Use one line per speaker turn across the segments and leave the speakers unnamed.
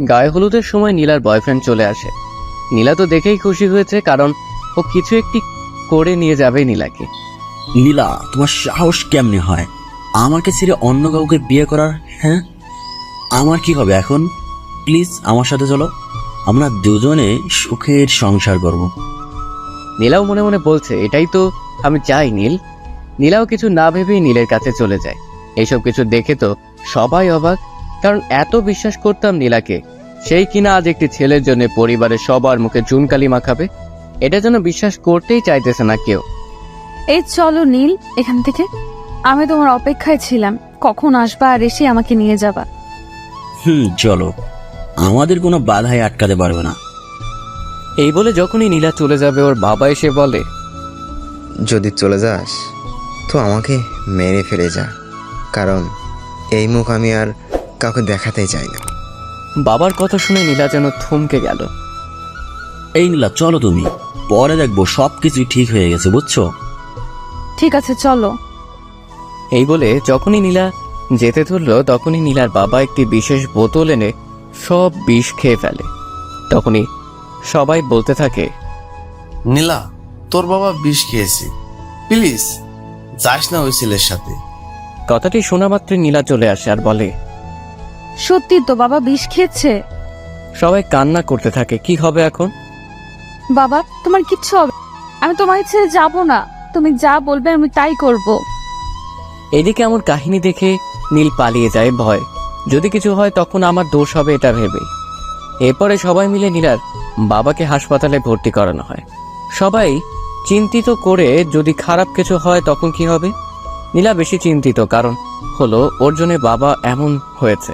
গায়ে হলুদের সময় নীলার বয়ফ্রেন্ড চলে আসে। নীলা তো দেখেই খুশি হয়েছে, কারণ ও কিছু একটি করে নিয়ে যাবে নীলাকে।
নীলা, তোমার সাহস কেমনে হয় আমাকে ছেড়ে অন্য কাউকে বিয়ে করার? হ্যাঁ, আমার কি হবে এখন? প্লিজ আমার সাথে চলো, আমরা দুজনে সুখের সংসার করব।
নীলাও মনে মনে বলছে, এটাই তো আমি চাই নীল। নীলাও কিছু না ভেবেই নীলের কাছে চলে যায়। এইসব কিছু দেখে তো সবাই অবাক, কারণ এত বিশ্বাস করতাম নীলাকে, সেই কিনা আজ একটি ছেলের জন্য পরিবারের সবার মুখে চুনকালি মাখাবে। এটা যেন বিশ্বাস করতেই চাইতেছে না কেউ।
এই চলো নীল এখান থেকে, আমি তোমার অপেক্ষায় ছিলাম, কখন আসবা আর এসে আমাকে নিয়ে যাবা।
চলো, আমাদের কোনো বাধাই আটকাতে পারবে না।
এই বলে যখনই নীলা চলে যাবে, ওর বাবা এসে বলে,
যদি চলে যাস তো আমাকে মেরে ফেলে যা, কারণ এই মুখ আমি আর কাউকে দেখাতে চাই না।
বাবার কথা শুনে নীলা যেন থমকে গেল।
এই নীলা, চলো, তুমি পরে দেখবো সবকিছু ঠিক হয়ে গেছে, বুঝছো?
ঠিক আছে চলো।
এই বলে যখনই নীলা যেতে ধরল, তখনই নীলার বাবা একটি বিশেষ বোতল এনে সব বিষ খেয়ে ফেলে। তখনই সবাই বলতে থাকে,
নীলা, তোর বাবা বিষ খেয়েছে, প্লিজ যাস না ওই ছেলের সাথে।
কথাটি শোনা মাত্রই নীলা চলে আসে আর বলে,
সত্যি তো বাবা বিষ খেয়েছে।
সবাই কান্না করতে থাকে। কি হবে এখন?
বাবা তোমার কিচ্ছু হবে, আমি তোমাকে ছেড়ে যাবো না, তুমি যা বলবে আমি তাই করব।
এদিকে আমার কাহিনী দেখে নীল পালিয়ে যায় ভয়, যদি কিছু হয় তখন আমার দোষ হবে এটা ভেবে। এরপরে সবাই মিলে নীলার বাবাকে হাসপাতালে ভর্তি করানো হয়। সবাই চিন্তিত করে, যদি খারাপ কিছু হয় তখন কি হবে। নীলা বেশি চিন্তিত, কারণ হলো ওর জন্য বাবা এমন হয়েছে।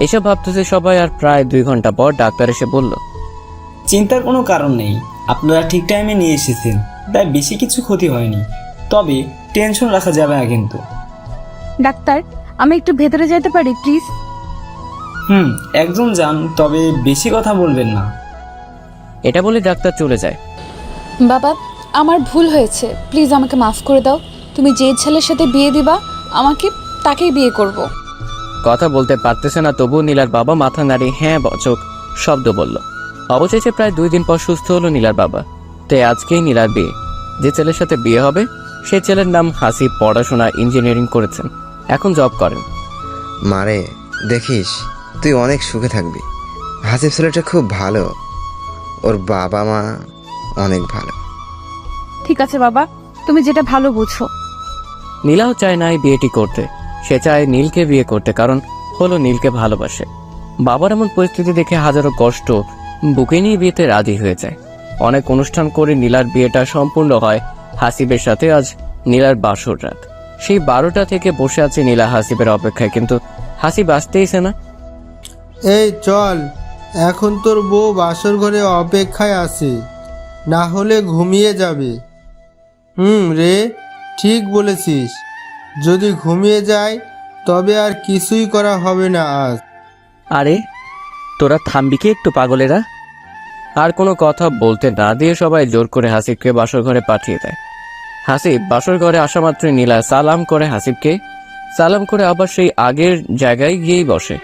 এসব ভাবতেছে সবাই, আর প্রায় 2 ঘন্টা পর ডাক্তার এসে বলল,
চিন্তার কোনো কারণ নেই, আপনারা ঠিক টাইমে নিয়ে এসেছেন, তাই বেশি কিছু ক্ষতি হয়নি, তবে টেনশন রাখা যাবে না কিন্তু।
ডাক্তার আমি একটু ভেতরে যেতে পারি প্লিজ?
একদম যান, তবে বেশি কথা বলবেন না।
এটা বলে ডাক্তার চলে যায়।
বাবা আমার ভুল হয়েছে, প্লিজ আমাকে মাফ করে দাও, তুমি যে ছেলের সাথে বিয়ে দিবা আমাকে তাকেই বিয়ে করব।
কথা বলতে পারতেছে না, তবুও নীলার বাবা মাথা নাড়িয়ে হ্যাঁ বচক শব্দ বলল। অবশেষে প্রায় 2 দিন পর সুস্থ হলো নীলার বাবা। তাই আজকেই নীলার বিয়ে। যে ছেলের সাথে বিয়ে হবে সেই ছেলের নাম হাসিব, পড়াশোনা ইঞ্জিনিয়ারিং করেছেন, এখন জব করেন।
মারে, দেখিস তুই অনেক সুখে থাকবি। হাসিব ছেলেটা খুব ভালো, ওর বাবা মা অনেক ভালো।
ঠিক আছে বাবা, তুমি যেটা ভালো বুঝো।
নীলাও চায় না এই বিয়েটি করতে, সে চায় নীলকে বিয়ে করতে, কারণ হলো নীলকে ভালোবাসে। বাবার এমন পরিস্থিতি দেখে হাজারো কষ্ট বুকে নিয়ে বিয়েতে রাজি হয়ে যায়। অনেক অনুষ্ঠান করে নীলার বিয়েটা সম্পূর্ণ হয় হাসিবের সাথে। আজ নীলার বাসর রাত। সেই 12টা থেকে বসে আছে নীলা হাসিবের অপেক্ষায়, কিন্তু হাসিব আসতেইছে না।
এই চল, এখন তোর বউ বাসর ঘরে অপেক্ষায় আছে, না হলে ঘুমিয়ে যাবে। রে, ঠিক বলেছিস, যদি ঘুমিয়ে যায় তবে আর কিছুই করা হবে না আজ।
আরে তোরা থামবি কি একটু পাগলেরা? আর কোনো কথা বলতে না দিয়ে সবাই জোর করে হাসিবকে বাসর ঘরে পাঠিয়ে দেয়। হাসিব বাসর ঘরে আসা মাত্রই নীলা সালাম করে হাসিবকে, সালাম করে আবার সেই আগের জায়গায় গিয়েই বসে।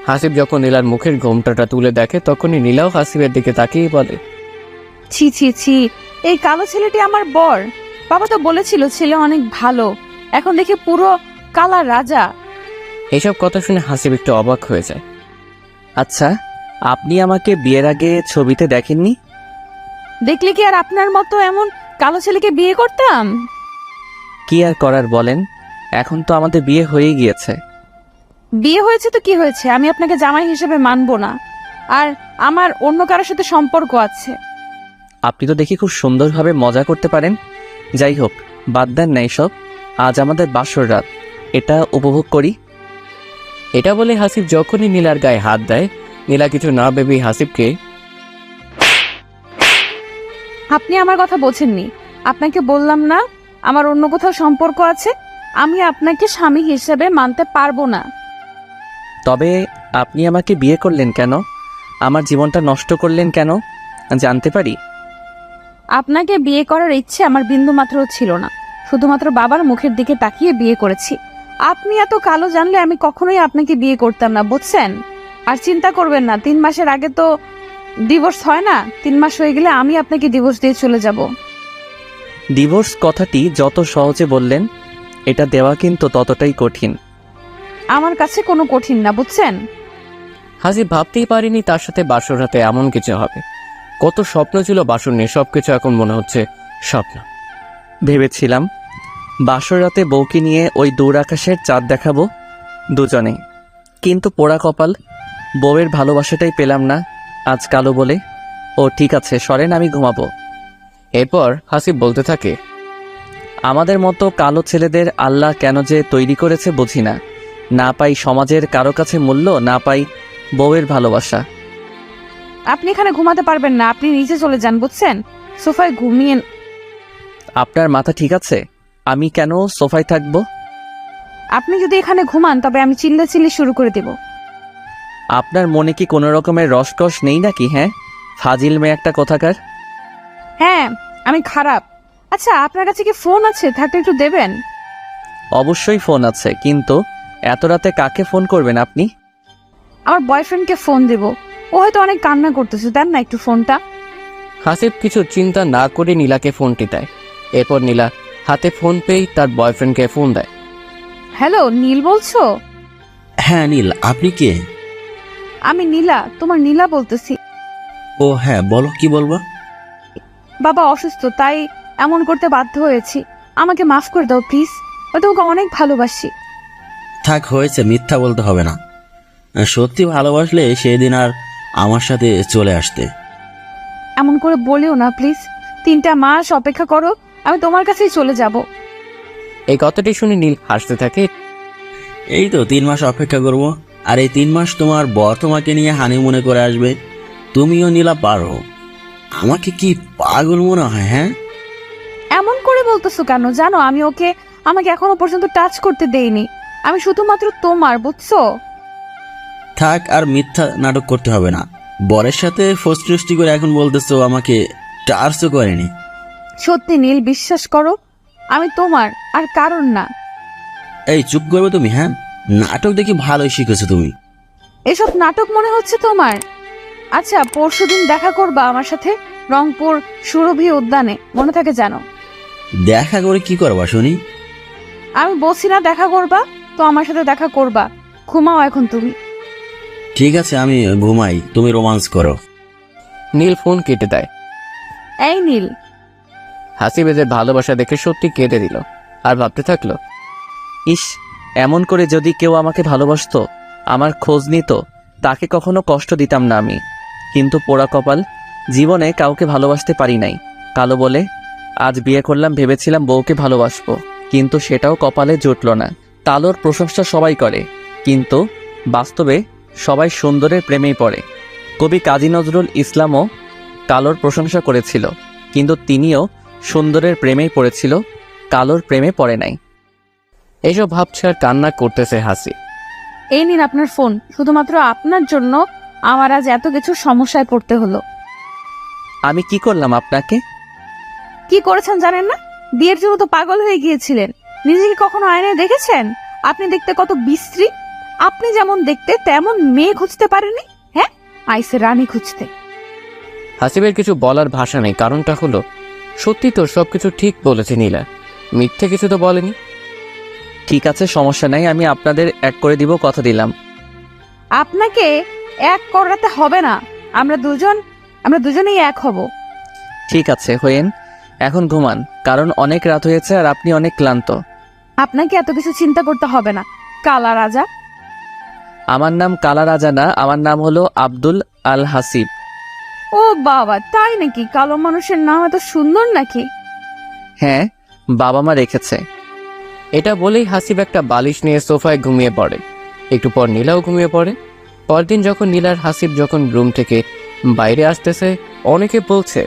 হাসিব যখন নীলার মুখের ঘোমটাটা তুলে দেখে, তখনই নীলাও হাসিবের দিকে তাকিয়ে বলে,
ছি ছি ছি, এই কালো ছেলেটি আমার বর। বাবা তো বলেছিল ছেলে অনেক ভালো, এখন দেখি পুরো কালা রাজা।
এইসব কথা শুনে হাসিব একটু অবাক হয়ে যায়। আচ্ছা, আপনি আমাকে বিয়ের আগে ছবিতে দেখেননি?
দেখলে কি আর আপনার মতো এমন কালো ছেলেকে বিয়ে করতাম?
কি আর করার বলেন, এখন তো আমাদের বিয়ে হয়েই গিয়েছে।
বিয়ে হয়েছে তো কি হয়েছে, আমি আপনাকে জামাই হিসেবে মানবো না, আর আমার অন্য কারোর সাথে সম্পর্ক আছে।
আপনি তো দেখি খুব সুন্দরভাবে মজা করতে পারেন। যাই হোক, বাদ দেন না এসব, আজ আমাদের বাসর রাত, এটা উপভোগ করি। এটা বলে হাসিব যখনই নীলার গায়ে হাত দেয়, নীলা কিছু না ভেবেই হাসিবকে,
আপনি আমার কথা বোঝেননি, আপনাকে বললাম না আমার অন্য কোথাও সম্পর্ক আছে, আমি আপনাকে স্বামী হিসেবে মানতে পারবো না।
তবে আপনি আমাকে বিয়ে করলেন কেন? আমার জীবনটা নষ্ট করলেন কেন, জানতে পারি?
আপনাকে বিয়ে করার ইচ্ছে আমার বিন্দু মাত্রও ছিল না, শুধুমাত্র বাবার মুখের দিকে তাকিয়ে বিয়ে করেছি। আপনি এত কালো জানলে আমি কখনোই আপনাকে বিয়ে করতাম না, বুঝছেন? আর চিন্তা করবেন না, 3 মাসের আগে তো ডিভোর্স হয় না। 3 মাস হয়ে গেলে আমি আপনাকে ডিভোর্স দিয়ে চলে যাব।
ডিভোর্স কথাটি যত সহজে বললেন, এটা দেওয়া কিন্তু ততটাই কঠিন।
আমার কাছে কোনো কঠিন না, বুঝছেন?
হাসিব ভাবতেই পারিনি তার সাথে বাসর রাতে এমন কিছু হবে। কত স্বপ্ন ছিল বাসর নিয়ে, সবকিছু এখন মনে হচ্ছে স্বপ্ন। ভেবেছিলাম বাসর রাতে বউকে নিয়ে ওই দূর আকাশের চাঁদ দেখাবো দুজনে, কিন্তু পোড়া কপাল, বউয়ের ভালোবাসাটাই পেলাম না আজ কালো বলে। ও ঠিক আছে, সরেন, আমি ঘুমাবো। এরপর হাসিব বলতে থাকে, আমাদের মতো কালো ছেলেদের আল্লাহ কেন যে তৈরি করেছে বুঝি না। না পাই সমাজের কারো কাছে মূল্য, না পাই বউয়ের ভালোবাসা।
আপনি এখানে ঘুমাতে পারবেন না, আপনি নিচে চলে যান, বুঝছেন? সোফায় ঘুমিয়ে।
আপনার মাথা ঠিক আছে? আমি কেন সোফায় থাকবো?
আপনি যদি এখানে ঘুমান তবে আমি চিল্লাচিল্লি শুরু করে দেব।
আপনার মনে কি কোনো রকমের রসকস নেই নাকি? হ্যাঁ, ফাজিল মেয়ে একটা কোথাকার।
হ্যাঁ, আমি খারাপ। আচ্ছা, আপনার কাছে কি ফোন আছে? থাকলে একটু দেবেন।
অবশ্যই ফোন আছে, কিন্তু এত রাতে কাকে ফোন করবেন আপনি?
আমার বয়ফ্রেন্ডকে ফোন দেব, ও হয়তো অনেক কান্না করতেছে, দেন না একটু ফোনটা।
হাসিব কিছু চিন্তা না করে নীলাকে ফোনটি দেয়। এরপর নীলা হাতে ফোন পেয়েই তার বয়ফ্রেন্ডকে ফোন দেয়।
হ্যালো, নীল বলছো?
হ্যাঁ নীল, আপনি কে?
আমি নীলা, তোমার নীলা বলতেছি।
ও হ্যাঁ, বলো, কি বলবো?
বাবা অসুস্থ, তাই এমন করতে বাধ্য হয়েছি। আমাকে মাফ করে দাও প্লিজ, আমি তোমাকে অনেক ভালোবাসি।
থাক, হয়েছে, মিথ্যা বলতে হবে না। সত্যি ভালোবাসলে সেদিন আর আমার সাথে চলে আসতে।
এমন করে বলিও না প্লিজ। 3টা মাস অপেক্ষা করো, আমি তোমার কাছেই চলে যাব।
এই কথাটি শুনে নীল হাসতে থাকে।
এই তো 3 মাস অপেক্ষা করব, আর এই 3 মাস তোমার বর তোমাকে নিয়ে হানিমুনে করে আসবে। তুমিও নীলা পারো। আমাকে কি পাগল মনে হয়? হ্যাঁ,
এমন করে বলতেছো কেন? জানো আমি ওকে আমাকে এখনো পর্যন্ত টাচ করতে দেইনি। আমি শুধুমাত্র তোমার, বুঝছো?
থাক, আর মিথ্যা নাটক করতে হবে না। বরের সাথে ফষ্টি করে এখন বলতেছো আমাকে টাচও করেনি।
সত্যি নীল, বিশ্বাস করো, আমি তোমার আর কারণ না।
এই চুপ করবে তুমি? হ্যাঁ, নাটক দেখি ভালোই শিখেছো তুমি।
এসব নাটক মনে হচ্ছে তোমার? আচ্ছা, পরশুদিন দেখা করবা আমার সাথে রংপুর সুরভি উদ্যানে, মনে থাকে জানো?
দেখা করে কি করবা শুনি?
আমি বলছি না দেখা করবা, তো আমার সাথে দেখা করবা। ঘুমাও এখন তুমি।
ঠিক আছে, আমি ঘুমাই, তুমি রোমান্স করো।
নীল ফোন কেটে দেয়।
এই নীল,
হাসিবেদের ভালোবাসা দেখে সত্যি কেঁদে দিল, আর ভাবতে থাকলো, ইস, এমন করে যদি কেউ আমাকে ভালোবাসতো, আমার খোঁজ নিত, তাকে কখনো কষ্ট দিতাম না আমি। কিন্তু পোড়া কপাল, জীবনে কাউকে ভালোবাসতে পারি নাই কালো বলে। আজ বিয়ে করলাম, ভেবেছিলাম বউকে ভালোবাসবো, কিন্তু সেটাও কপালে জুটল না। কালোর প্রশংসা সবাই করে, কিন্তু বাস্তবে সবাই সুন্দরের প্রেমেই পড়ে। কবি কাজী নজরুল ইসলামও কালোর প্রশংসা করেছিল, কিন্তু তিনিও সুন্দরের প্রেমেই পড়েছিল, কালোর প্রেমে পড়ে নাই। এইসব ভাবছে আর কান্না করতেছে হাসি।
এই নিন আপনার ফোন। শুধুমাত্র আপনার জন্য আমার আজ এত কিছু সমস্যায় পড়তে হলো।
আমি কি করলাম আপনাকে?
কি করেছেন জানেন না? বিয়ের জন্য তো পাগল হয়ে গিয়েছিলেন। নিজেকে কখনো আয়নায় দেখেছেন? আপনি দেখতে কত বিশ্রী। আপনি যেমন দেখতে তেমন মেয়ে খুঁজতে পারেনি। হ্যাঁ, আইসে রানী খুঁজতে।
হাসিবের কিছু বলার ভাষা নেই, কারণটা হলো সত্যি তো সবকিছু ঠিক বলেছে নীলা, মিথ্যে কিছু তো বলেনি। ঠিক আছে, সমস্যা নাই, আমি আপনাদের এক করে দিব, কথা দিলাম।
আপনাকে এক করাতে হবে না, আমরা দুজনেই এক হব।
ঠিক আছে, হয়েন, এখন ঘুমান, কারণ অনেক রাত হয়েছে আর আপনি অনেক ক্লান্ত।
আপনাকে এত কিছু চিন্তা করতে হবে না, কালা রাজা।
আমার নাম কালা রাজা না, আমার নাম হলো আব্দুল আল হাসিব।
ও বাবা, তাই নাকি? কালো মানুষের নাম এত সুন্দর নাকি?
হ্যাঁ, বাবা মা রেখেছে। এটা বলেই হাসিব একটা বালিশ নিয়ে সোফায় ঘুমিয়ে পড়ে। একটু পর নীলাও ঘুমিয়ে পড়ে। পরদিন যখন নীলার হাসিব যখন রুম থেকে বাইরে আসতেছে, অনেকে বলছে,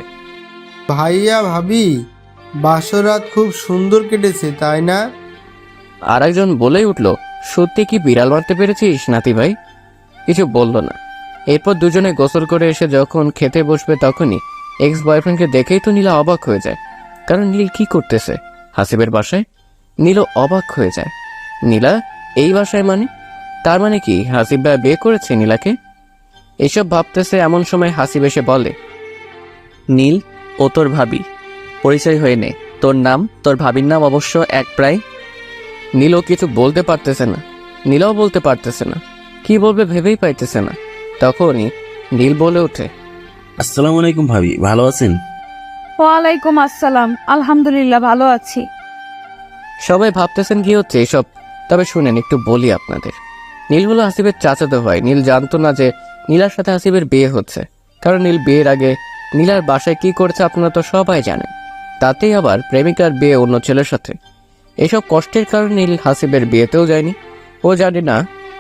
ভাইয়া ভাবি, বাসরাত খুব সুন্দর কেটেছে, তাই না?
আর একজন বলেই উঠল, সত্যি কি বিড়াল মারতে পেরেছিস নাতি ভাই? কিছু বলল না। এরপর দুজনে গোসল করে এসে যখন খেতে বসবে, তখনই এক্স বয়ফ্রেন্ডকে দেখেই তো নীলা অবাক হয়ে যায়। কারণ নীল কি করতেছে হাসিবের বাসায়? নীলও অবাক হয়ে যায়। নীলা এই বাসায় মানে? তার মানে কি হাসিব ভাই বিয়ে করেছে নীলাকে? এসব ভাবতেছে এমন সময় হাসিব এসে বলে, নীল, ও তোর ভাবি, পরিচয় হয়ে নে। তোর নাম, তোর ভাবির নাম অবশ্য এক প্রায়। নীলও কিছু বলতে পারতেছে না, নীলাও বলতে পারতেছে না, কি বলবে ভেবেই পাইতেছে না। তখনই নীল বলে ওঠে,
আসসালামু আলাইকুম ভাবি, ভালো আছেন?
ওয়ালাইকুম আসসালাম, আলহামদুলিল্লাহ ভালো আছি।
সবাই ভাবতেছেন কি হচ্ছে এসব। তবে শুনেন, একটু বলি আপনাদের। নীল হলো হাসিবের চাচাতো ভাই। নীল জানতো না যে নীলার সাথে হাসিবের বিয়ে হচ্ছে, কারণ নীল বিয়ের আগে নীলার বাসায় কি করেছে আপনারা তো সবাই জানেন। তাতেই আবার প্রেমিকার বিয়ে অন্য ছেলের সাথে। এসব কষ্টের কারণে নীল হাসিবের বিয়েতেও যায়নি। ও জানে না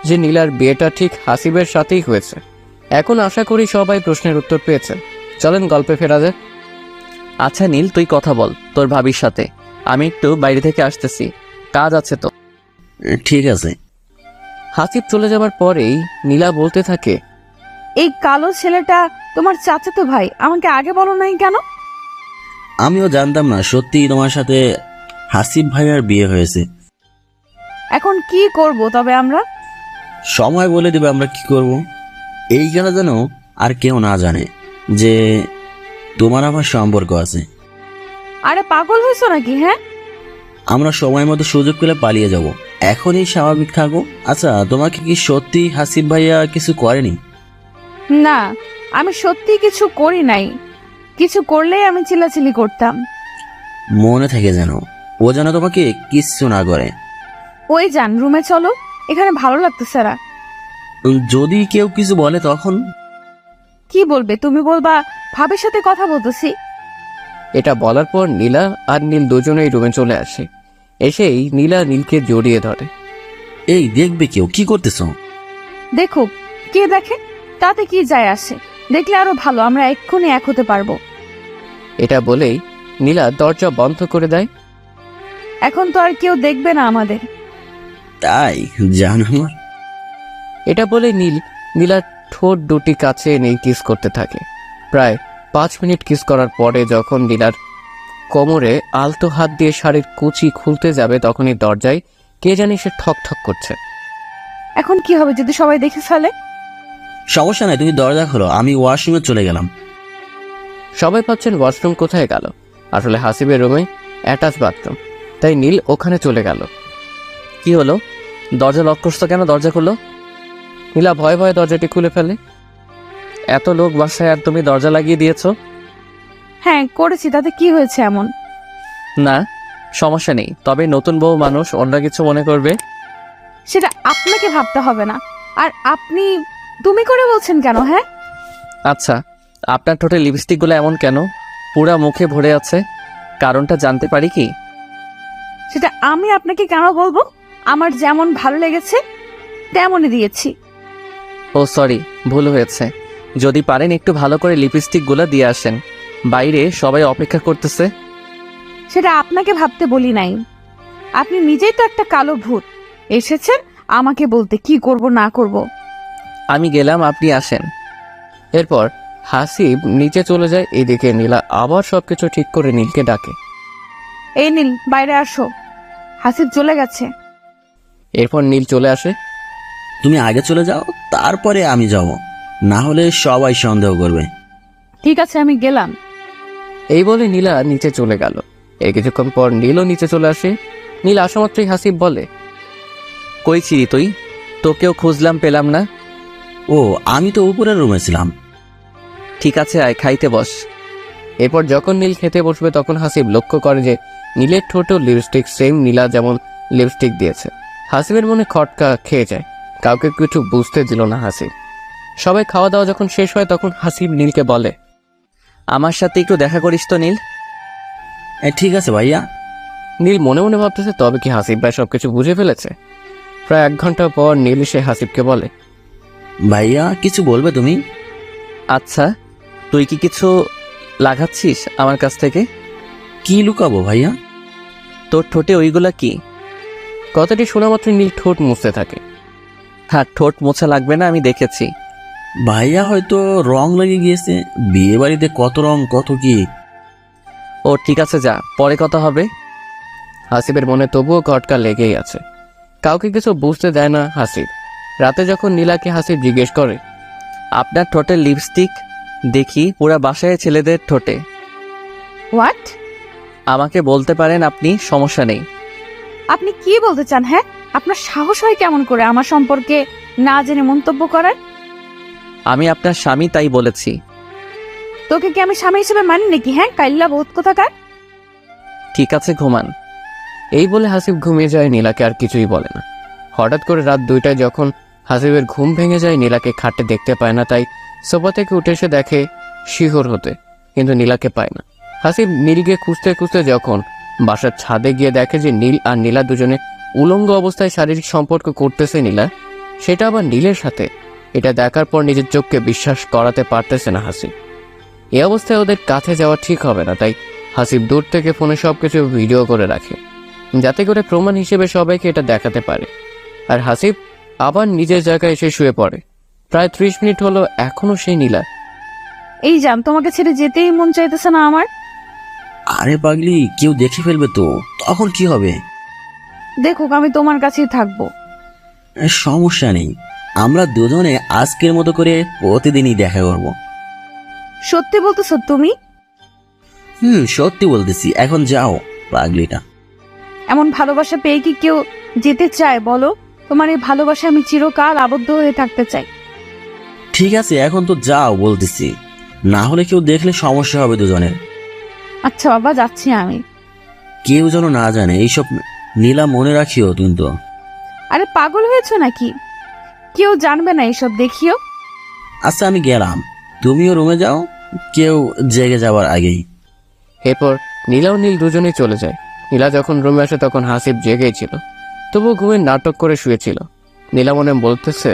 যে নীলার বিয়েটা ঠিক হাসিবের সাথেই হয়েছে। এখন আশা করি সবাই প্রশ্নের উত্তর পেয়েছে। চলেন গল্পে ফেরা যাক। আচ্ছা নীল, তুই কথা বল তোর ভাবির সাথে। আমি একটু বাইরে থেকে আসতেছি, কাজ আছে তো।
ঠিক আছে।
হাসিব চলে যাবার পরেই নীলা বলতে থাকে,
এই কালো ছেলেটা তোমার চাচাতো ভাই, আমাকে আগে বলো নাই কেন?
আমিও জানতাম না সত্যি তোমার সাথে হাসিব ভাইয়ার বিয়ে হয়েছে।
এখন কি করব তবে আমরা?
সময় বলে দেবে আমরা কি করব। এই জানা যেন আর কেউ না জানে যে তোমার আমার সম্পর্ক আছে।
আরে পাগল হয়েছো নাকি? হ্যাঁ,
আমরা সময় মতো সুযোগ পেলে পালিয়ে যাব। এখনই স্বাভাবিক থাকো। আচ্ছা, তোমাকে কি সত্যি হাসিব ভাইয়া কিছু করেনি?
না, আমি সত্যি কিছু করি নাই। কিছু করলেই আমি চিল্লাচিল্লি করতাম।
মনে থেকে যেন ও যেন তোমাকে কিচ্ছু না করে।
ওই যান, রুমে চলো, এখানে ভালো লাগতেছে না।
যদি কেউ কিছু বলে তখন?
কি বলবে? তুমি বলবা ভাবির সাথে কথা বলতেছি।
এটা বলার পর নীলা আর নীল দুজনেই রুমে চলে আসে। এসেই নীলা নীলকে জড়িয়ে ধরে।
এই দেখবে কেউ, কি করতেছ?
দেখুক, কে দেখে তাতে কি যায় আসে? দেখলে আরো ভালো, আমরা এক্ষুনি এক হতে পারবো।
এটা বলেই নীলা দরজা বন্ধ করে দেয়।
এখন তো আর কেউ দেখবে না আমাদের।
তাই জান আমার।
এটা বলে নীলার ঠোঁট দুটি কাছে এনে কিস করতে থাকে। প্রায় 5 মিনিট কিস করার পরে যখন নীলার কোমরে আলতো হাত দিয়ে শাড়ির কুচি খুলতে যাবে, তখনই দরজায় কে জানি সে ঠক ঠক করছে।
এখন কি হবে যদি সবাই দেখে ফেলে?
সমস্যা নাই, তুমি দরজা খোলো, আমি ওয়াশরুমে চলে গেলাম।
সবাই ভাবছেন ওয়াশরুম কোথায় গেল। আসলে হাসিবের রুমে অ্যাটাচ বাথরুম, তাই নীল ওখানে চলে গেল। কি হলো, দরজা লক করছো কেন? দরজা খুলো। নীলা ভয়ে ভয়ে দরজাটি খুলে ফেলে। এত লোক বাসায় আর তুমি দরজা লাগিয়ে দিয়েছো?
হ্যাঁ করেছি, তাতে কি হয়েছে এমন?
না, সমস্যা নেই, তবে নতুন বউ মানুষ, অন্য কিছু মনে করবে।
সেটা আপনাকে ভাবতে হবে না। আর আপনি তুমি করে বলছেন কেন? হ্যাঁ,
আচ্ছা, আপনার ঠোঁটে লিপস্টিকগুলো এমন কেন? পুরা মুখে ভরে আছে, কারণটা জানতে পারি কি?
সেটা আমি আপনাকে কেন বলবো? আমার যেমন ভালো লেগেছে তেমনই দিয়েছি।
ও সরি, ভুল হয়েছে। যদি পারেন একটু ভালো করে লিপস্টিকগুলো দিয়ে আসেন, বাইরে সবাই অপেক্ষা করতেছে।
সেটা আপনাকে ভাবতে বলি নাই। আপনি নিজেই তো একটা কালো ভূত, এসেছেন আমাকে বলতে কি করব না করব।
আমি গেলাম, আপনি আসেন। এরপর হাসিব নিচে চলে যায়। এদিকে নীলা আবার সবকিছু ঠিক করে নীলকে ডাকে।
এই নীল, বাইরে আসো, হাসিব চলে গেছে।
এরপর নীল চলে আসে।
তুমি আগে চলে যাও, তারপরে আমি যাব, না হলে সবাই সন্দেহ করবে।
ঠিক আছে, আমি গেলাম।
এই বলে নীলা নিচে চলে গেল। এই কিছুক্ষণ পর নীলও নিচে চলে আসে। নীল আসা মাত্রই হাসিব বলে, কই ছিলি তুই? তোকেও খুঁজলাম, পেলাম না।
ও, আমি তো উপরের রুমে ছিলাম।
ঠিক আছে, আয় খাইতে বস। এরপর যখন নীল খেতে বসবে তখন হাসিব লক্ষ্য করে যে নীলের ঠোঁটেও লিপস্টিক সেম নীলা যেমন লিপস্টিক দিয়েছে। হাসিবের মনে খটকা খেয়ে যায়। কাউকে কিছু বুঝতে দিল না হাসিব। সবাই খাওয়া দাওয়া যখন শেষ হয় তখন হাসিব নীলকে বলে, আমার সাথে একটু দেখা করিস তো নীল।
ঠিক আছে ভাইয়া।
নীল মনে মনে ভাবতেছে তবে কি হাসিব ভাই সবকিছু বুঝে ফেলেছে। প্রায় 1 ঘন্টা পর নীল সে হাসিবকে বলে,
ভাইয়া কিছু বলবে তুমি?
আচ্ছা, তুই কি কিছু লাগাচ্ছিস আমার কাছ থেকে?
কি লুকাবো ভাইয়া?
তোর ঠোঁটে ওইগুলা কি? কথাটি শোনা মাত্র নীল ঠোঁট মুছতে থাকে। হ্যাঁ, ঠোঁট মোছা লাগবে না, আমি দেখেছি।
ভাইয়া হয়তো রং লেগে গিয়েছে, বিয়ে বাড়িতে কত রং কত কি।
ও ঠিক আছে, যা, পরে কথা হবে। হাসিবের মনে তবুও খটকা লেগেই আছে। কাউকে কিছু বুঝতে দেয় না হাসিব। রাতে যখন নীলাকে হাসিব জিজ্ঞেস করে, আপনার ঠোঁটে লিপস্টিক দেখি পুরা বাসায় ছেলেদের ঠোঁটে।
হোয়াট?
আমাকে বলতে পারেন আপনি, সমস্যা নেই।
আপনি কি বলতে চান? হ্যাঁ, আপনার সাহস হয় কেমন করে আমার সম্পর্কে না জেনে মন্তব্য করার?
আমি আপনার স্বামী, তাই বলেছি।
তোকে কি আমি স্বামী হিসেবে মানি নাকি? হ্যাঁ, কাইল্লা বহুত কোথাকার।
ঠিক আছে, ঘুমান। এই বলে হাসিব ঘুমিয়ে যায়, নীলাকে আর কিছুই বলে না। হঠাৎ করে রাত 2টায় যখন হাসিবের ঘুম ভেঙে যায়, নীলাকে খাটে দেখতে পায় না, তাই সোফা থেকে উঠে এসে দেখে শিহর হতে, কিন্তু নীলাকে পায় না। হাসিব নীলকে খুঁজতে খুঁজতে যখন বাসার ছাদে গিয়ে দেখে যে নীল আর নীলা দুজনে উলঙ্গ অবস্থায় শারীরিক সম্পর্ক করতেছে নীলা, সেটা আবার নীলের সাথে। এটা দেখার পর নিজের চোখকে বিশ্বাস করাতে পারতেছে না হাসিব। এই অবস্থায় ওদের কাছে যাওয়া ঠিক হবে না, তাই হাসিব দূর থেকে ফোনে সবকিছু ভিডিও করে রাখে, যাতে করে প্রমাণ হিসেবে সবাইকে এটা দেখাতে পারে। আর হাসিব আবার নিজের জায়গায় এসে শুয়ে পড়ে। প্রায় 30 মিনিট হলো, এখনো সেই নীলা।
এই জান, তোমাকে ছেড়ে যেতেই মন চাইতেছে না আমার।
আরে পাগলি, কেউ দেখে ফেলবে তো, তখন কি হবে?
দেখুক, আমি তোমার কাছেই থাকবো।
সমস্যা নেই, আমরা দুজনে আজকের মতো করে প্রতিদিনই দেখা করব।
সত্যি বলতেছো তুমি?
সত্যি বলতেছি, এখন যাও পাগলিটা।
এমন ভালোবাসা পেয়ে কি কেউ যেতে চায় বলো? তোমার এই ভালোবাসা আমি চিরকাল আবদ্ধ হয়ে থাকতে চাই।
ঠিক আছে, এখন তো যাও বলতেছি, না হলে কেউ দেখলে সমস্যা হবে দুজনের।
আচ্ছা বাবা, যাচ্ছি আমি।
কেউ যেন না জানে এইসব, নীলা মনে রাখিও কিন্তু।
আরে পাগল হয়েছো নাকি? কেউ জানবে না এসব, দেখিও।
আচ্ছা আমি গেলাম, তুমিও রুমে যাও, কেউ জেগে যাওয়ার আগেই।
এরপর নীলা ও নীল দুজনেই চলে যায়। নীলা যখন রুমে আসে তখন হাসিব জেগেই ছিল, তবুও ঘুমের নাটক করে শুয়েছিল। নীলা মনে বলতেছে,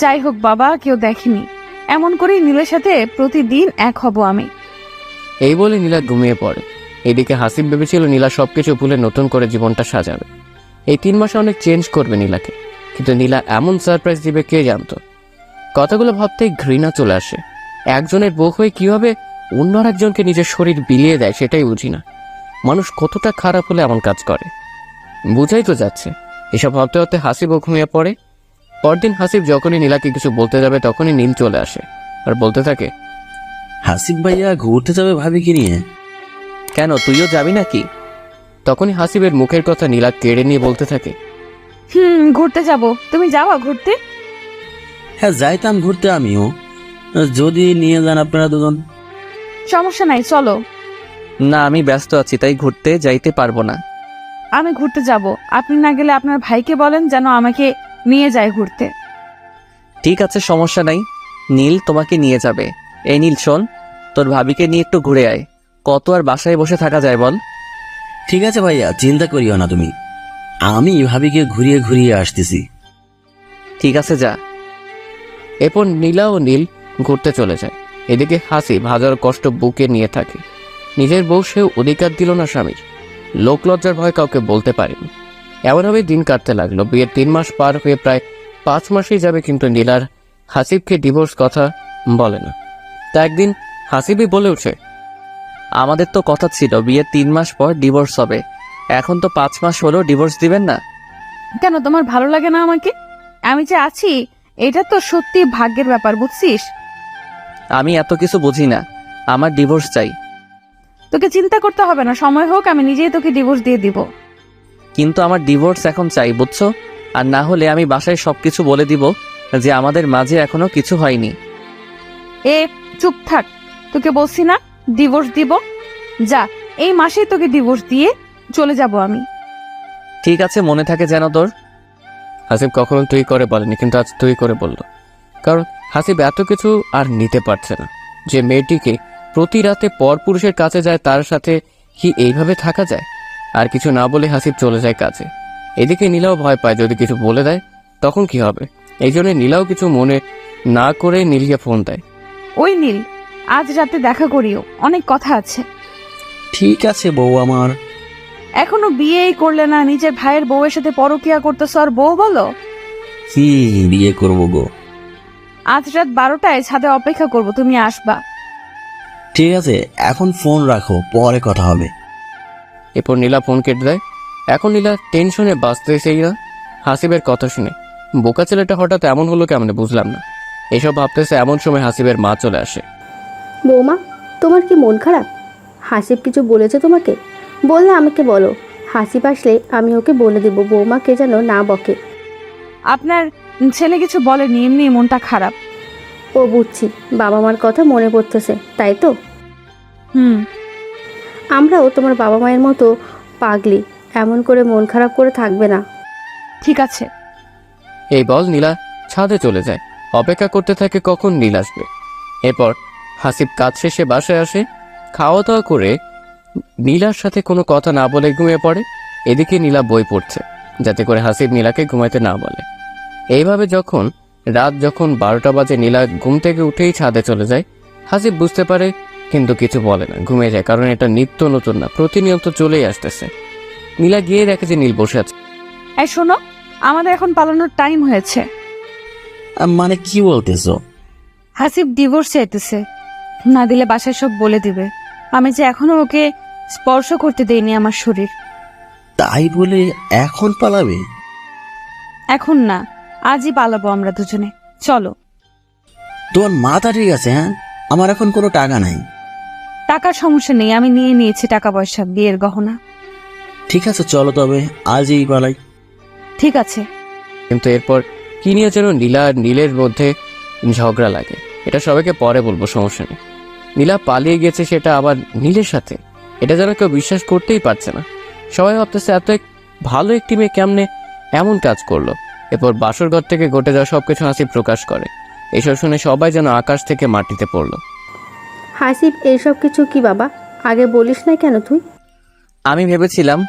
যাই হোক বাবা, কেউ দেখেনি, এমন করেই নীলের সাথে প্রতিদিন এক হব আমি।
এই বলে নীলা ঘুমিয়ে পড়ে। এদিকে হাসিব ভেবেছিল নীলা সবকিছু ভুলে নতুন করে জীবনটা সাজাবে, এই 3 মাসে অনেক চেঞ্জ করবে নীলাকে। কিন্তু নীলা এমন সারপ্রাইজ দিবে কে জানতো। কথাগুলো ভাবতেই ঘৃণা চলে আসে। একজনের বউ হয়ে কিভাবে অন্য একজনকে নিজের শরীর বিলিয়ে দেয় সেটাই বুঝি না। মানুষ কতটা খারাপ হলে এমন কাজ করে, বুঝাই তো যাচ্ছে। এসব ভাবতে ভাবতে হাসিবও ঘুমিয়ে পড়ে। পরদিন হাসিব যখনই নীলাকে কিছু বলতে যাবে তখনই নীল চলে আসে আর বলতে থাকে,
হাসিব ভাইয়া ঘুরতে যাবে ভাবিকে নিয়ে?
কেন, তুইও যাবি নাকি? তখনই হাসিবের মুখের কথা নীলা কেড়ে নিয়ে বলতে থাকে,
ঘুরতে যাব। তুমি যাওয়া ঘুরতে?
হ্যাঁ যাইতাম ঘুরতে আমিও, যদি নিয়ে যান আপনারা দুজন।
সমস্যা নাই, চলো।
না, আমি ব্যস্ত আছি, তাই ঘুরতে যাইতে পারবো না।
আমি ঘুরতে যাব, আপনি না গেলে আপনার ভাইকে বলেন যেন আমাকে নিয়ে যায় ঘুরতে।
ঠিক আছে, সমস্যা নাই, নীল তোমাকে নিয়ে যাবে। এই নীল শোন, তোর ভাবিকে নিয়ে একটু ঘুরে আয়। কত আর বাসায় বসে থাকা যায় বল?
ঠিক আছে ভাইয়া, চিন্তা করিও না তুমি, আমি ভাবিকে ঘুরিয়ে ঘুরিয়ে আসতেছি।
ঠিক আছে, যা। এরপর নীলা ও নীল ঘুরতে চলে যায়। এদিকে হাসিব হাজার কষ্ট বুকে নিয়ে থাকে। নিজের বউ সেও অধিকার দিল না স্বামীর, লোকলজ্জার ভয় কাউকে বলতে পারেনি। এমনভাবে দিন কাটতে লাগলো। বিয়ের 3 মাস পার হয়ে প্রায় 5 মাসই যাবে, কিন্তু নীলার হাসিবকে ডিভোর্স কথা বলে না। তা একদিন হাসিবই বলে ওঠে, আমাদের তো কথা ছিল বিয়ের 3 মাস পর ডিভোর্স হবে, এখন তো 5 মাস হলো, ডিভোর্স দিবেন না?
কেন, তোমার ভালো লাগে না আমাকে? আমি যে আছি এটা তো সত্যি ভাগ্যের ব্যাপার, বুঝছিস?
আমি এত কিছু বুঝি না, আমার ডিভোর্স চাই।
তোকে চিন্তা করতে হবে না, সময় হোক আমি নিজেই তোকে ডিভোর্স দিয়ে দিব।
কিন্তু আমার ডিভোর্স এখন চাই, বুঝছো? আর না হলে আমি বাসায় সবকিছু বলে দিব যে আমাদের মাঝে এখনো কিছু হয়নি।
এ চুপ থাক, তোকে বলছি না ডিভোর্স দিব। যা, এই মাসেই তোকে ডিভোর্স দিয়ে চলে যাব আমি।
ঠিক আছে, মনে থাকে যেন তোর। হাসিব কখনো তুই করে বলেনি, কিন্তু আজ তুই করে বলল। কারণ হাসিব এত কিছু আর নিতে পারছে না। যে মেয়েটিকে প্রতি রাতে পরপুরুষের কাছে যায়, তার সাথে কি এইভাবে থাকা যায়? আর কিছু না বলে হাসিব চলে যায় কাজে। এদিকে নীলাও ভয় পায়, যদি কিছু বলে দেয় তখন কি হবে। এই জন্য নীলাও কিছু মনে না করে নীলকে ফোন দেয়।
ওই নীল, আজ রাতে দেখা করিও, অনেক কথা আছে।
ঠিক আছে বউ আমার।
এখনো বিয়েই করলে না, নিজের ভাইয়ের বউয়ের সাথে পরকিয়া করতেছ আর বউ বলো?
কি বিয়ে করবো গো?
আজ রাত 12টায় ছাদে অপেক্ষা করব, তুমি আসবা।
ঠিক আছে, এখন ফোন রাখো, পরে কথা হবে।
এরপর নীলা ফোন কেটে দেয়। এখন নীলা টেনশনে বাঁচতেছেই না হাসিবের কথা শুনে। বোকা ছেলেটা হঠাৎ এমন হলো কেমন বুঝলাম না। এসব ভাবতেছে এমন সময় হাসিবের মা চলে আসে।
বৌমা, তোমার কি মন খারাপ? হাসিব কিছু বলেছে তোমাকে? বললে আমাকে বলো, হাসিব আসলে আমি ওকে বলে দেবো বৌমাকে যেন না বকে।
আপনার ছেলে কিছু বলেনি, এমনি মনটা খারাপ।
ও বুঝছি, বাবা মার কথা মনে পড়তেছে, তাই তো?
হুম।
আমরাও তোমার বাবা মায়ের মতো পাগলি, এমন করে মন খারাপ করে থাকবে না।
ঠিক আছে।
এই বল নীলা ছাদে চলে যায়। অপেক্ষা করতে থাকে কখন নীল আসবে। এরপর হাসিব কাজ শেষে বাসায় আসে। খাওয়া দাওয়া করে নীলার সাথে কোনো কথা না বলে ঘুমিয়ে পড়ে। এদিকে নীলা বই পড়ছে, যাতে করে হাসিব নীলাকে ঘুমাইতে না বলে। এইভাবে রাত যখন 12টা বাজে, নীলা ঘুম থেকে উঠেই ছাদে চলে যায়। হাসিব বুঝতে পারে কিন্তু কিছু বলে না, ঘুমিয়ে যায়, কারণ এটা নিত্য নতুন না, প্রতিনিয়ত চলেই আসতেছে। নীলা গিয়ে দেখে যে নীল বসে আছে।
এই শোনো, আমাদের এখন পালানোর টাইম হয়েছে।
মানে কি বলতেছো?
হাসিব ডিভোর্স চাইতেছে, না দিলে বাসায় সব বলে দিবে। আমি যে এখনো ওকে স্পর্শ করতে দেইনি আমার শরীর।
তাই বলে এখন পালাবে?
এখন না, আজই পালাবো আমরা দুজনে। চলো।
তোমার মাথা ঠিক আছে? হ্যাঁ, আমার এখন কোনো টাকা নাই।
টাকার সমস্যা নেই, আমি নিয়ে নিয়েছি টাকা পয়সা, বিয়ের গহনা।
ঠিক আছে চলো তবে আজই পালাই।
ঠিক আছে।
কিন্তু এরপর কি নিয়ে যেন নীলা আর নীলের মধ্যে ঝগড়া লাগে। এটা সবাইকে পরে বলবো, সমস্যা নেই। নীলা পালিয়ে গেছে সেটা আবার নীলের সাথে, এটা যেন কেউ বিশ্বাস করতেই পারছে না। সবাই ভাবতেছে ভালো একটি মেয়ে কেমনে এমন কাজ করলো। এরপর বাসর ঘর থেকে ঘটে যাওয়া সবকিছু হাসিব প্রকাশ করে। এইসব শুনে সবাই যেন আকাশ থেকে মাটিতে পড়লো।
হাসিব, এইসব কিছু কি বাবা? আগে বলিস না কেন তুই?
আমি ভেবেছিলাম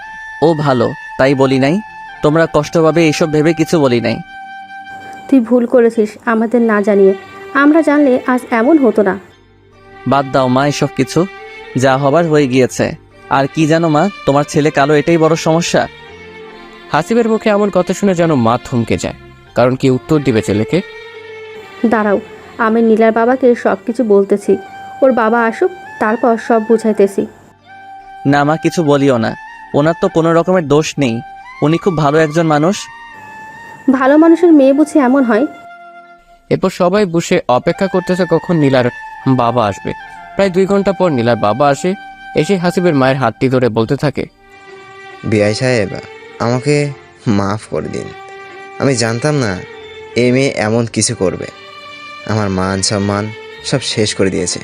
ও ভালো, তাই বলি নাই। তোমরা কষ্ট পাবে এইসব ভেবে কিছু বলি নাই।
তুই ভুল করেছিস আমাদের না জানিয়ে। আমরা জানলে আজ এমন হতো না।
বাদ দাও মা এসব কিছু, যা হবার হয়ে গিয়েছে। আর কি জানো মা, তোমার ছেলে কালো, এটাই বড় সমস্যা।
হাসিবের মুখে এমন কথা শুনে যেন মা থমকে যায়, কারণ কি উত্তর দিবে ছেলেকে।
দাঁড়াও, আমি নীলার বাবাকে সব কিছু বলতেছি। ওর বাবা আসুক, তারপর সব বুঝাইতেছি।
না মা, কিছু বলিও না। ওনার তো কোনো রকমের দোষ নেই, উনি খুব ভালো একজন মানুষ।
ভালো মানুষের মেয়ে বুঝি এমন হয়?
এরপর সবাই বসে অপেক্ষা করতেছে কখন নীলার বাবা আসবে। প্রায় 2 ঘন্টা পর নীলার বাবা আসে। এসে হাসিবের মায়ের হাতটি ধরে বলতে থাকে,
বিআই সাহেব, আমাকে মাফ করে দিন। আমি জানতাম না এই মেয়ে এমন কিছু করবে। আমার মান সম্মান সব শেষ করে দিয়েছে।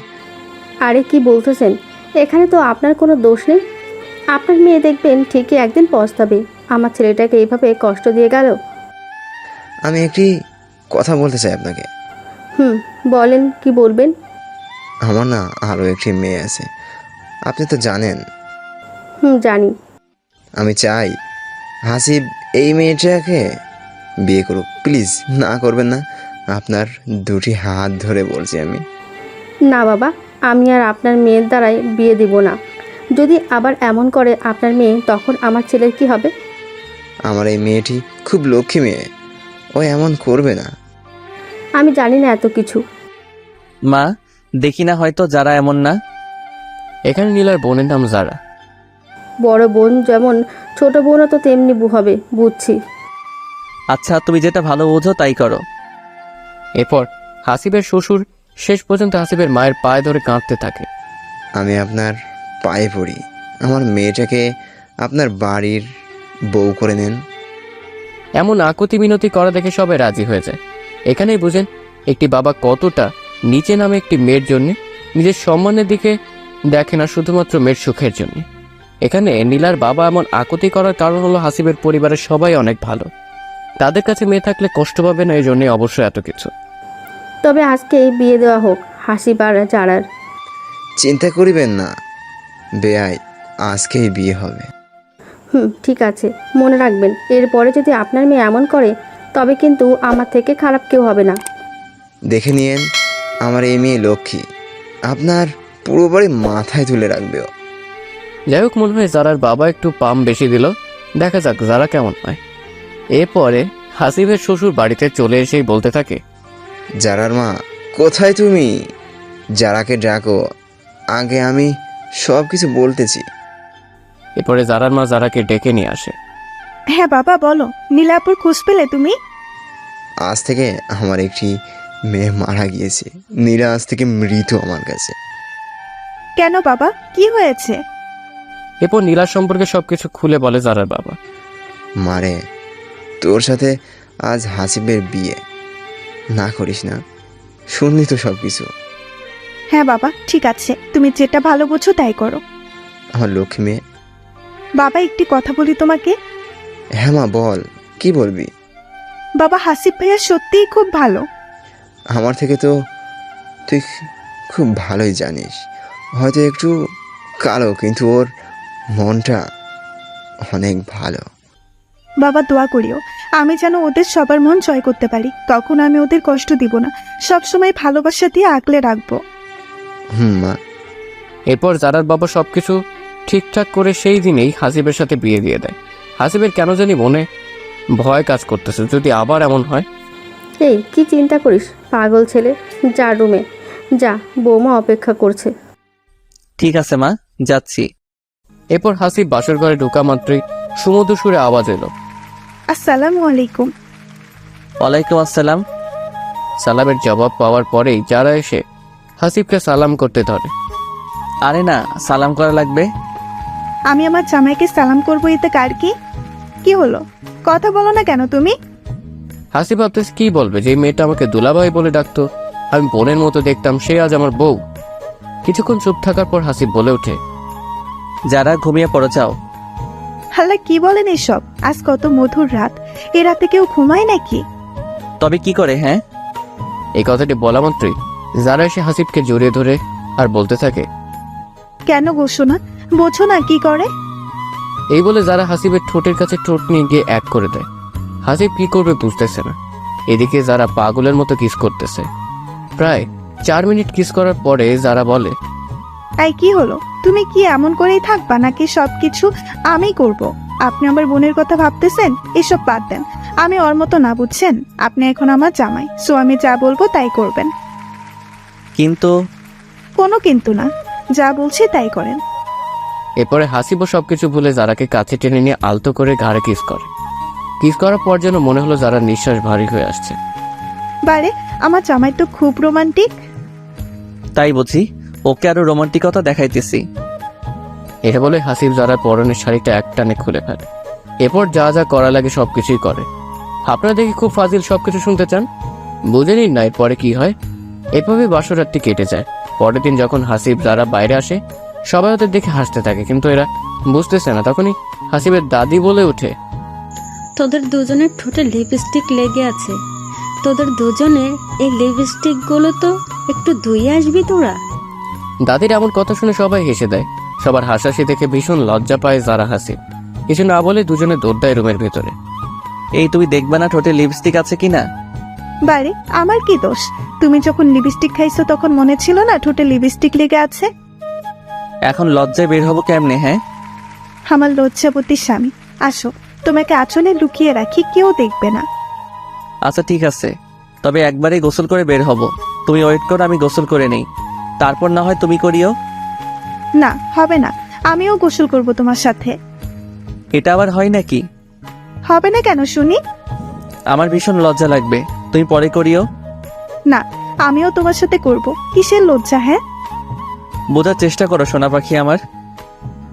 আরে কি বলতেছেন? এখানে তো আপনার কোনো দোষ নেই। আপনার মেয়ে দেখবেন ঠিকই একদিন পস্তাবে আমার ছেলেটাকে এইভাবে কষ্ট দিয়ে গেল।
আমি একটি কথা বলতে চাই আপনাকে।
বলেন, কি বলবেন?
আমার না আরও একটি মেয়ে আছে, আপনি তো জানেন।
জানি।
আমি চাই হাসিব এই মেয়েটাকে বিয়ে করুক। প্লিজ না করবেন না, আপনার 2টি হাত ধরে বলছি আমি।
না বাবা, আমি আর আপনার মেয়ের দ্বারাই বিয়ে দিব না। যদি আবার এমন করে আপনার মেয়ে, তখন আমার ছেলের কি হবে?
আমার এই মেয়েটি খুব লক্ষ্মী মেয়ে, ও এমন করবে না।
আমি জানি না এত কিছু।
মা, দেখি না হয়তো যারা এমন না।
এখানে নীলার বোনের নাম জারা।
বড় বোন যেমন, ছোট বোনও তো তেমনি হবে, বুঝছি।
আচ্ছা, তুমি যেটা ভালো বোঝো তাই করো।
এরপর হাসিবের শ্বশুর শেষ পর্যন্ত হাসিবের মায়ের পায়ে ধরে কাঁদতে থাকে।
আমি আপনার পায়ে পড়ি, আমার মেয়েটাকে আপনার বাড়ির বউ করে নেন।
এমন আকুতি মিনতি করা দেখে সবাই রাজি হয়ে যায়। এখানেই বুঝেন একটি বাবা কতটা নিচে নামে একটি মেয়ের জন্য নিজের সম্মানের দিকে দেখে না, শুধুমাত্র মেয়ের সুখের জন্য। এখানে নীলার বাবা এমন আকুতি করার কারণ হলো হাসিবের পরিবারের সবাই অনেক ভালো, তাদের কাছে মেয়ে থাকলে কষ্ট পাবে না, এই জন্যই অবশ্যই এত কিছু।
তবে আজকেই বিয়ে দেওয়া হোক হাসিব আর জারার।
চিন্তা করিবেন না বেয়াই, আজকেই বিয়ে হবে।
ঠিক আছে, মনে রাখবেন, এরপরে যদি আপনার মেয়ে এমন করে, তবে কিন্তু আমার থেকে খারাপ কেউ হবে না।
দেখে নিয়েন, আমার এই মেয়ে লক্ষ্মী, আপনার পুরো বাড়ি মাথায় তুলে রাখবে ও।
যাই হোক, মনে হয় জারার বাবা একটু পাম বেশি দিল, দেখা যাক জারা কেমন হয়। এরপরে হাসিবের শ্বশুর বাড়িতে চলে এসেই বলতে থাকে,
জারার মা কোথায় তুমি? জারাকে ডাকো, আগে আমি সব কিছু বলতেছি।
এরপরে জারার মা জারাকে ডেকে নিয়ে আসে।
হ্যাঁ বাবা বলো, নীলাপুর খোঁজ পেলে তুমি?
আজ থেকে আমার একটি মেয়ে মারা গিয়েছে। নীলা আজ থেকে মৃত আমার কাছে।
কেন বাবা, কি হয়েছে?
এরপর নীলার সম্পর্কে সবকিছু খুলে বলে জারার বাবা।
মারে, তোর সাথে আজ হাসিবের বিয়ে। না করিস না, শুনলি তো সব কিছু।
হ্যাঁ বাবা, ঠিক আছে, তুমি যেটা ভালো বোঝো তাই করো।
আমার লক্ষ্মী মেয়ে।
বাবা, একটি কথা বলি তোমাকে।
হ্যাঁ মা, বল, কি বলবি?
বাবা, হাসিব ভাইয়া সত্যিই খুব ভালো।
আমার থেকে তো তুই খুব ভালোই জানিস। হয়তো একটু কালো, কিন্তু ওর মনটা অনেক ভালো।
বাবা, দোয়া করিও আমি যেন ওদের সবার মন জয় করতে পারি। তখন আমি ওদের কষ্ট দিব না, সবসময় ভালোবাসা দিয়ে আগলে রাখবো।
মা।
এরপর জারার বাবা সবকিছু ঠিকঠাক করে সেই দিনেই হাসিবের সাথে বিয়ে দিয়ে দেয়। হাসিবের কেন জানি মনে ভয় কাজ করতেছে, যদি আবার এমন হয়।
এই কি চিন্তা করিস পাগল ছেলে, যা রুমে যা, বৌমা অপেক্ষা করছে।
ঠিক আছে মা, যাচ্ছি।
এরপর হাসিব বাসর ঘরে ঢোকা মাত্রই সুমধুর সুরে আওয়াজ এলো।
আসসালামু আলাইকুম।
ওয়ালাইকুম আসসালাম।
সালামের জবাব পাওয়ার পরেই যারা এসে হাসিবকে সালাম করতে ধরে।
আরে না, সালাম করা লাগবে।
আমি আমার জামাইকে সালাম করবো, এতে কার কি? কি হলো, কথা বলো না কেন তুমি?
হাসিব ভাবতেছে কি বলবে, যে মেয়েটা আমাকে দুলাভাই বলে ডাকতো, আমি বোনের মতো দেখতাম, সে আজ আমার বউ। কিছুক্ষণ চুপ থাকার পর হাসিব বলে ওঠে।
যারা ঘুমিয়ে পড়ো, যাও।
হাল্লা, কি বলেন এসব? আজ কত মধুর রাত, এ রাতে কেউ ঘুমায় নাকি?
তবে কি করে? হ্যাঁ,
এই কথাটি বলা মাত্রই যারা এসে হাসিবকে জড়িয়ে ধরে আর বলতে থাকে,
কেন বসো না, বোঝো না কি করে?
এই বলে যারা হাসিবের ঠোঁটের কাছে ঠোঁট নিয়ে গিয়ে এক করে দেয়। হাসিব কি করবে বুঝতেছে না। এদিকে যারা পাগলের মতো কিস করতেছে। প্রায় 4 মিনিট কিস করার পরে যারা বলে,
এই কি হলো, তুমি কি এমন করেই থাকবা নাকি সবকিছু আমি করব? আপনি আমার বোনের কথা ভাবতেছেন? এসব বাদ দেন, আমি ওর মতো না, বুঝছেন? আপনি এখন আমার জামাই, সো আমি যা বলবো তাই করবেন।
কিন্তু
কোনো কিন্তু না, যা বলছি তাই করেন।
এরপরে হাসিবও সবকিছু ভুলে যারাকে কাছে টেনে নিয়ে আলতো করে ঘাড়ে কিস করে। কিস করার পর যেন মনে হলো যারা নিঃশ্বাস ভারী হয়ে আসছে।
বারে, আমার জামাই তো খুব রোমান্টিক।
তাই বুঝি, ওকে আরো রোমান্টিকতা দেখাইতেছি।
এটা বলে হাসিব যারা পরনের শাড়িটা একটানে খুলে ফেলে। এরপর যা যা করা লাগে সবকিছুই করে। আপনারা দেখি খুব ফাজিল, সবকিছু শুনতে চান, বুঝে নিন না এরপরে কি হয়। এভাবে বাসরাতটি কেটে যায়। পরের দিন যখন হাসিব যারা বাইরে আসে, সবাই ওদের দেখে হাসতে থাকে, কিন্তু এরা বুঝতেছে না। তখনই হাসিবের দাদি বলে ওঠে,
তোদের দুজনের ঠোঁটে লিপস্টিক লেগে আছে, তোদের দুজনের এই লিপস্টিক গুলো তো একটু ধুয়ে আসবি তোরা।
দাদির এমন কথা শুনে সবাই হেসে দেয়। সবার হাসাহাসি দেখে ভীষণ লজ্জা পায় যারা হাসিব। কিছু না বলে দুজনে দৌড় দেয় রুমের ভেতরে।
এই তুমি দেখবে না ঠোঁটে লিপস্টিক আছে কিনা?
বারে, আমার কি দোষ? তুমি যখন লিপস্টিক খাইছো তখন মনে ছিল না ঠোঁটে লিপস্টিক লেগে আছে?
এখন লজ্জায় বের হবো কেমনে? হ্যাঁ,
আমার লজ্জাবতী স্বামী, আসো, তোমাকে আঁচলে লুকিয়ে রাখি, কেউ দেখবে না।
আচ্ছা ঠিক আছে, তবে একবারে গোসল করে বের হব। তুমি ওয়েট করো, আমি গোসল করে নেই, তারপর না হয় তুমি করিও।
না, হবে না, আমিও গোসল করব তোমার সাথে।
এটা আবার হয় নাকি?
হবে না কেন শুনি?
আমার ভীষণ লজ্জা লাগবে, তুমি পরে করিও।
না, আমিও তোমার সাথে করব। কিসের লজ্জা? হ্যাঁ,
বোঝার চেষ্টা করো সোনা পাখি আমার।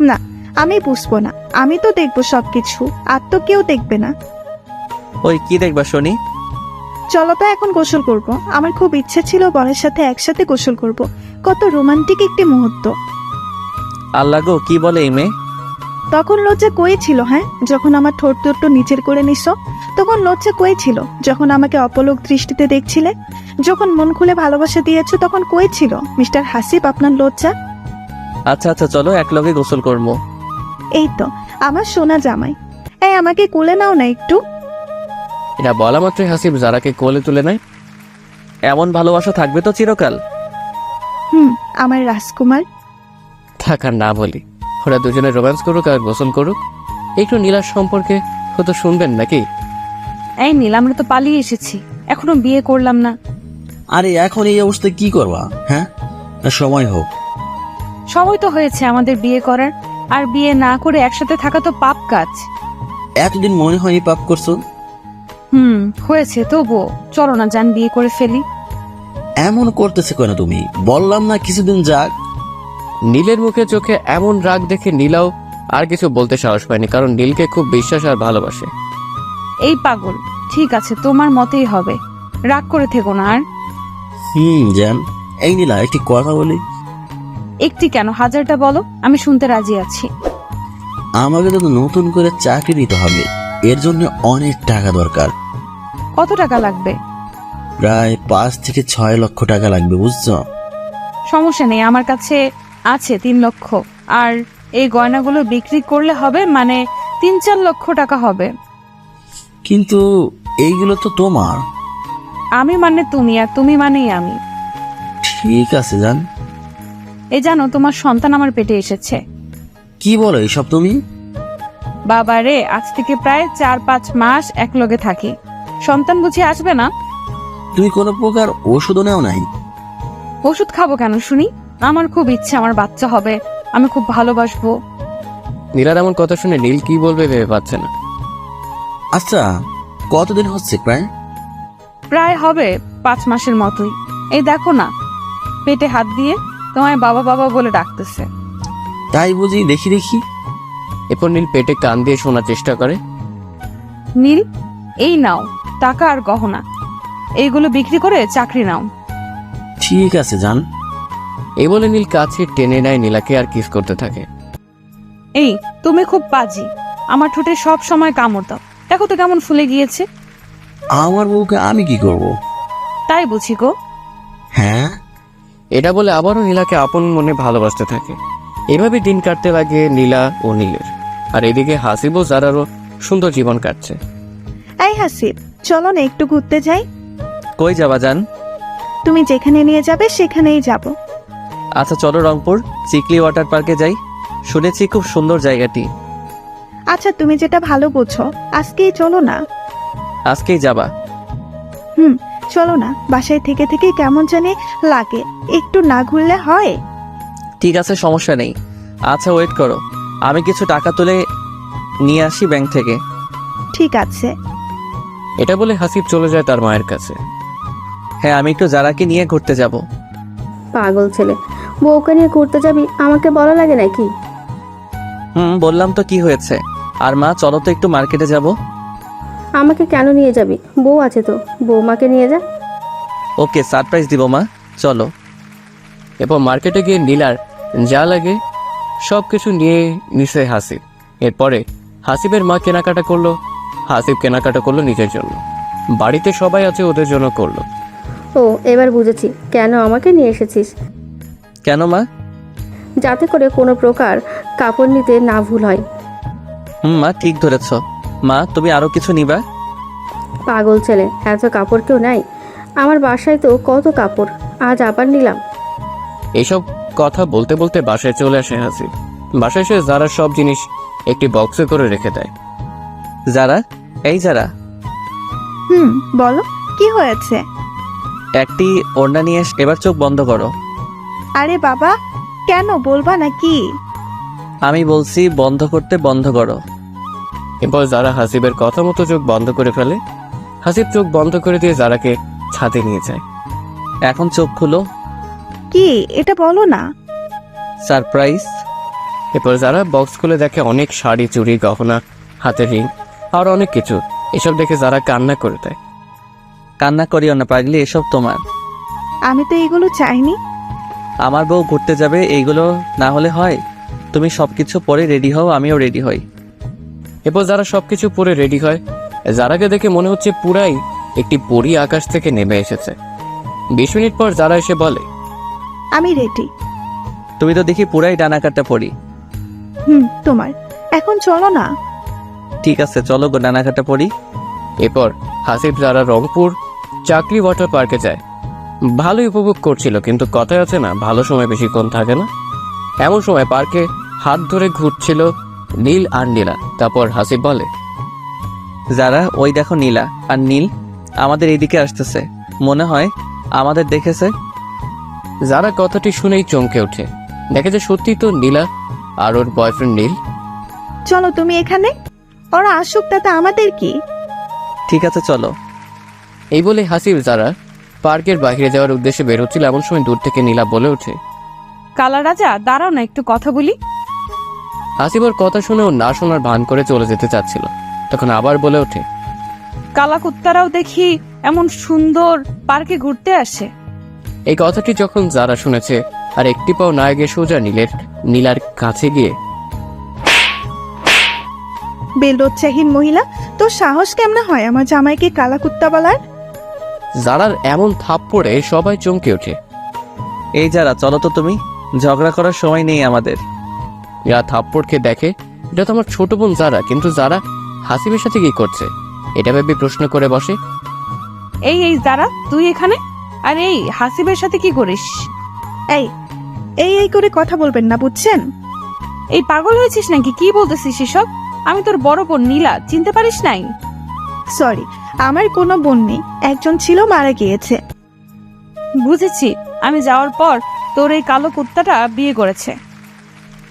না, আমি বুঝবো না, আমি তো দেখবো সবকিছু, আর তো কেউ দেখবে না।
ওই কি দেখবা শুনি?
চলো তো এখন গোসল করব। আমার খুব ইচ্ছে ছিল বরের সাথে একসাথে গোসল করব। কত রোমান্টিক একটি মুহূর্ত।
আল্লাহ গো, কি বলে এই মেয়ে?
তখন লজ্জা কই ছিল? হ্যাঁ, যখন আমার ঠোঁট দুটো নিচের করে নিছো তখন লজ্জা কই ছিল? যখন আমাকে অপলক দৃষ্টিতে দেখছিলে, যখন মন খুলে ভালোবাসা দিয়েছো তখন কই ছিল মিস্টার হাসিব আপনার লজ্জা?
আচ্ছা আচ্ছা, চলো একলগে গোসল করবো।
এই তো আমার সোনা জামাই, এই আমাকে কোলে নাও না একটু।
এটা বলা মাত্রই হাসিব যারাকে কোলে তুলে নেয়।
এমন ভালোবাসা থাকবে তো চিরকাল?
আমার রাজকুমার।
থাকার না বলি, ওরা দুজনে রোম্যান্স করুক আর গোসল করুক। একটু নীলার সম্পর্কে হয়তো শুনবেন নাকি?
এই নীল, আমরা তো পালিয়ে এসেছি, এখনো বিয়ে করলাম না।
আরে এখন এই অবস্থায় কি করবা? হ্যাঁ, না সময় হোক।
সময় তো হয়েছে আমাদের বিয়ে করার, আর বিয়ে না করে একসাথে থাকা তো পাপ কাজ।
এতদিন মনে হয়নি পাপ করছো।
হয়েছে, তবুও চলো না যান, বিয়ে করে ফেলি।
এমন করতেছে কেন তুমি? বললাম না কিছুদিন যাক।
নীলের মুখে চোখে এমন রাগ দেখে নীলাও আর কিছু বলতে সাহস পায়নি, কারণ নীলকে খুব বিশ্বাস আর ভালোবাসে।
এই পাগল, ঠিক আছে তোমার মতেই হবে, রাগ করে থেকো না আর।
জান, এই নীলা একটি কথা বলি।
একটি কেন, হাজারটা বলো, আমি শুনতে রাজি আছি।
আমাকে তো নতুন করে চাকরি নিতে হবে, এর জন্য অনেক টাকা দরকার।
কত টাকা লাগবে?
প্রায় 5 থেকে 6 লক্ষ টাকা লাগবে, বুঝছো?
সমস্যা নেই, আমার কাছে আছে 3 লক্ষ, আর এই গয়নাগুলো বিক্রি করলে হবে মানে 3-4 লক্ষ টাকা হবে।
কিন্তু এইগুলো তো তোমার।
আমি মানে তুমি, আর তুমি মানেই আমি।
ঠিক আছে জান।
এই জানো, তোমার সন্তান আমার পেটে এসেছে।
কি বলো এসব তুমি?
বাবা রে, আজ থেকে প্রায় 4-5 মাস একলগে থাকি, সন্তান বুঝি আসবে না?
তুমি কোনো প্রকার ওষুধও নেও নাই?
ওষুধ খাবো কেন শুনি? আমার খুব ইচ্ছে আমার বাচ্চা হবে, আমি খুব ভালোবাসবো।
নীলার এমন কথা শুনে নীল কি বলবে ভেবে পাচ্ছে না।
আচ্ছা, কতদিন হচ্ছে প্রায়?
প্রায় হবে 5 মাসের মতোই। এই দেখো না, পেটে হাত দিয়ে তোমায় বাবা বাবা বলে ডাকতেছে।
তাই বুঝি? দেখি দেখি।
এরপর নীল পেটে কান দিয়ে শোনার চেষ্টা করে।
নীল, এই নাও টাকা আর গহনা, এইগুলো বিক্রি করে চাকরি নাও।
ঠিক আছে জান।
এই বলে নীল কাছে টেনে নেয় নীলাকে আর কিস করতে থাকে।
এই তুমি খুব বাজি, আমার ঠোঁটে সব সময় কামড় দাও, দেখো তো কেমন ফুলে গিয়েছে।
আমার বউকে আমি কি করব?
তাই বুঝি গো।
হ্যাঁ।
এটা বলে আবারও নীলাকে আপন মনে ভালোবাসতে থাকে। এভাবে দিন কাটতে লাগে নীলা ও নীলের। আর এদিকে হাসিব ও জারারও সুন্দর জীবন কাটছে।
এই হাসিব, চলো না একটু ঘুরতে যাই।
কই যাবা জান?
তুমি যেখানে নিয়ে যাবে সেখানেই যাব।
আচ্ছা চলো রংপুর চিকলি ওয়াটার পার্কে যাই, শুনেছি খুব সুন্দর জায়গাটি।
আচ্ছা তুমি যেটা ভালো বোঝো, আজকেই চলো না।
আজকেই যাবা?
চলো না, বাসায় থেকে থেকে কেমন জানি লাগে, একটু না ঘুরলে হয়?
ঠিক আছে, সমস্যা নেই। আচ্ছা ওয়েট করো, আমি কিছু টাকা তুলে নিয়ে আসি ব্যাংক থেকে।
ঠিক আছে।
এটা বলে হাসিব চলে যায় তার মায়ের কাছে।
হ্যাঁ, আমি একটু জারাকে নিয়ে ঘুরতে যাব।
পাগল ছেলে, বউকে নিয়ে ঘুরতে যাবি, আমাকে বলা লাগে নাকি?
বললাম তো, কি হয়েছে? আর মা চলো তো একটু মার্কেটে যাব।
আমাকে কেন নিয়ে যাবি? বউ আছে তো, বৌমাকে নিয়ে যা।
ওকে, সারপ্রাইজ দিব মা, চলো।
এরপর মার্কেটে গিয়ে নীলার যা লাগে সব কিছু নিয়ে নিছে হাসিব। এরপরে হাসিবের মা কেনাকাটা করলো, হাসিব কেনাকাটা করলো নিজের জন্য। বাড়িতে সবাই আছে, ওদের জন্য করলো।
ও, এবার বুঝেছি কেন আমাকে নিয়ে এসেছিস।
কেন মা?
যাতে করে কোনো প্রকার কাপড় নিতে না ভুল হয়।
মা ঠিক ধরেছ। মা তুমি আরো কিছু নিবা?
পাগল ছেলে, এত কাপড় কেউ নাই, আমার বাসায় তো কত কাপড়, আজ আবার নিলাম।
এইসব কথা বলতে বলতে বাসায় চলে আসে হাসিব। বাসায় এসে যারা সব জিনিস একটি বক্সে করে রেখে দেয়।
যারা, এই যারা,
বলো কি হয়েছে?
একটি ওড়না নিয়ে এবার চোখ বন্ধ করো।
আরে বাবা, কেন বলবা নাকি?
আমি বলছি বন্ধ করতে, বন্ধ করো।
এরপর যারা হাসিবের কথা মতো চোখ বন্ধ করে ফেলে। হাসিব চোখ বন্ধ করে দিয়ে যারাকে ছাদে নিয়ে যায়।
এখন চোখ খুলো।
কি এটা বলো না।
সারপ্রাইজ।
এরপর যারা বক্স খুলে দেখে অনেক শাড়ি, চুড়ি, গহনা, হাতের রিং আর অনেক কিছু। এসব দেখে যারা কান্না করে দেয়।
কান্না করিও না পাগলি, এসব তোমার।
আমি তো এগুলো চাইনি।
আমার বউ ঘুরতে যাবে, এইগুলো না হলে হয়? তুমি সবকিছু পরে রেডি হও, আমিও রেডি হই।
এরপর যারা সবকিছু পরে রেডি হয়। যারাকে দেখে মনে হচ্ছে পুরাই একটি পরী আকাশ থেকে নেমে এসেছে। 20 মিনিট পর যারা এসে বলে,
আমি রেডি।
তুমি তো দেখি পুরাই ডানাকাটা পরি।
তোমার এখন চলো না।
ঠিক আছে চলো গো, ডানাকাটা পরি।
এরপর হাসিব যারা রংপুর চাকরি ওয়াটার পার্কে যায়। ভালোই উপভোগ করছিল, কিন্তু কথায় আছে না, ভালো সময় বেশিক্ষণ থাকে না। এমন সময় পার্কে হাত ধরে ঘুরছিল নীল আর নীলা। তারপর হাসিব বলে,
যারা ওই দেখো নীলা আর নীল আমাদের এইদিকে আসতেছে, মনে হয় আমাদের দেখেছে।
যারা কথাটি শুনেই চমকে ওঠে, দেখে যে সত্যি তো নীলা আর ওর বয়ফ্রেন্ড নীল।
চলো তুমি এখানে, ওরা আসুক, তাতে আমাদের কি?
ঠিক আছে চলো।
এই বলে হাসিব যারা পার্কের বাইরে যাওয়ার উদ্দেশ্যে বের হচ্ছিল, এমন সময় দূর থেকে নীলা বলে ওঠে,
কালা রাজা দাঁড়াও না, একটু কথা বলি।
হাসিব ওর কথা শুনেও না শোনার ভান করে চলে যেতে চাচ্ছিল, তখন আবার বলে ওঠে,
কালা কুত্তারাও দেখি এমন সুন্দর পার্কে ঘুরতে আসে।
এই কথাটি যখন যারা শুনেছে আর একটি পাও না গিয়ে সোজা নীলার কাছে গিয়ে,
বেলজ্জাহীন মহিলা, তোর সাহস কেমনে হয় আমার জামাইকে কালা কুত্তা বলার?
যারার এমন থাপ্পড়ে সবাই চমকে ওঠে।
এই যারা, চলো তো, তুমি ঝগড়া করার সময় নেই আমাদের।
যারা থাপ্পড় খেয়ে দেখে এটা তো আমার ছোট বোন যারা, কিন্তু যারা হাসিবের সাথে কি করছে এটা ভেবে প্রশ্ন করে বসে।
এই এই যারা, তুই এখানে? আর এই হাসিবের সাথে কি করিস?
এই এই এই করে কথা বলবেন না, বুঝছেন?
এই পাগল হয়েছিস নাকি? কি বলতেছিস এসব? আমি তোর বড় বোন নীলা, চিনতে পারিস নাই?
সরি, আমার কোনো বোন নেই, একজন ছিল, মারা গিয়েছে।
বুঝেছি, আমি যাওয়ার পর তোর এই কালো কুত্তাটা বিয়ে করেছে।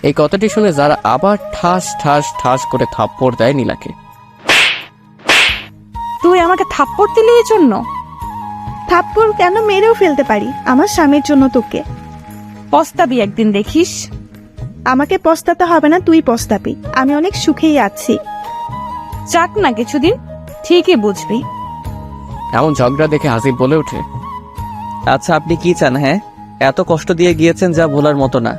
এই কথাটি শুনে যারা আবার ঠাস ঠাস ঠাস করে থাপ্পড় দেয় নীলাকে।
তুই আমাকে থাপ্পড় দিলি এই জন্য?
থাপ্পড় কেন, মেরেও ফেলতে পারি আমার স্বামীর জন্য তোকে।
পস্তাবি একদিন, দেখিস।
আমাকে পস্তাতে হবে না, তুই পস্তাবি। আমি অনেক সুখেই আছি।
চাক না কিছুদিন, ঠিকই বুঝবি।
এমন ঝগড়া দেখে হাসিব বলে ওঠে,
আচ্ছা, আপনি কি চান? হ্যাঁ, এত কষ্ট দিয়ে গিয়েছেন যা ভোলার মতো না।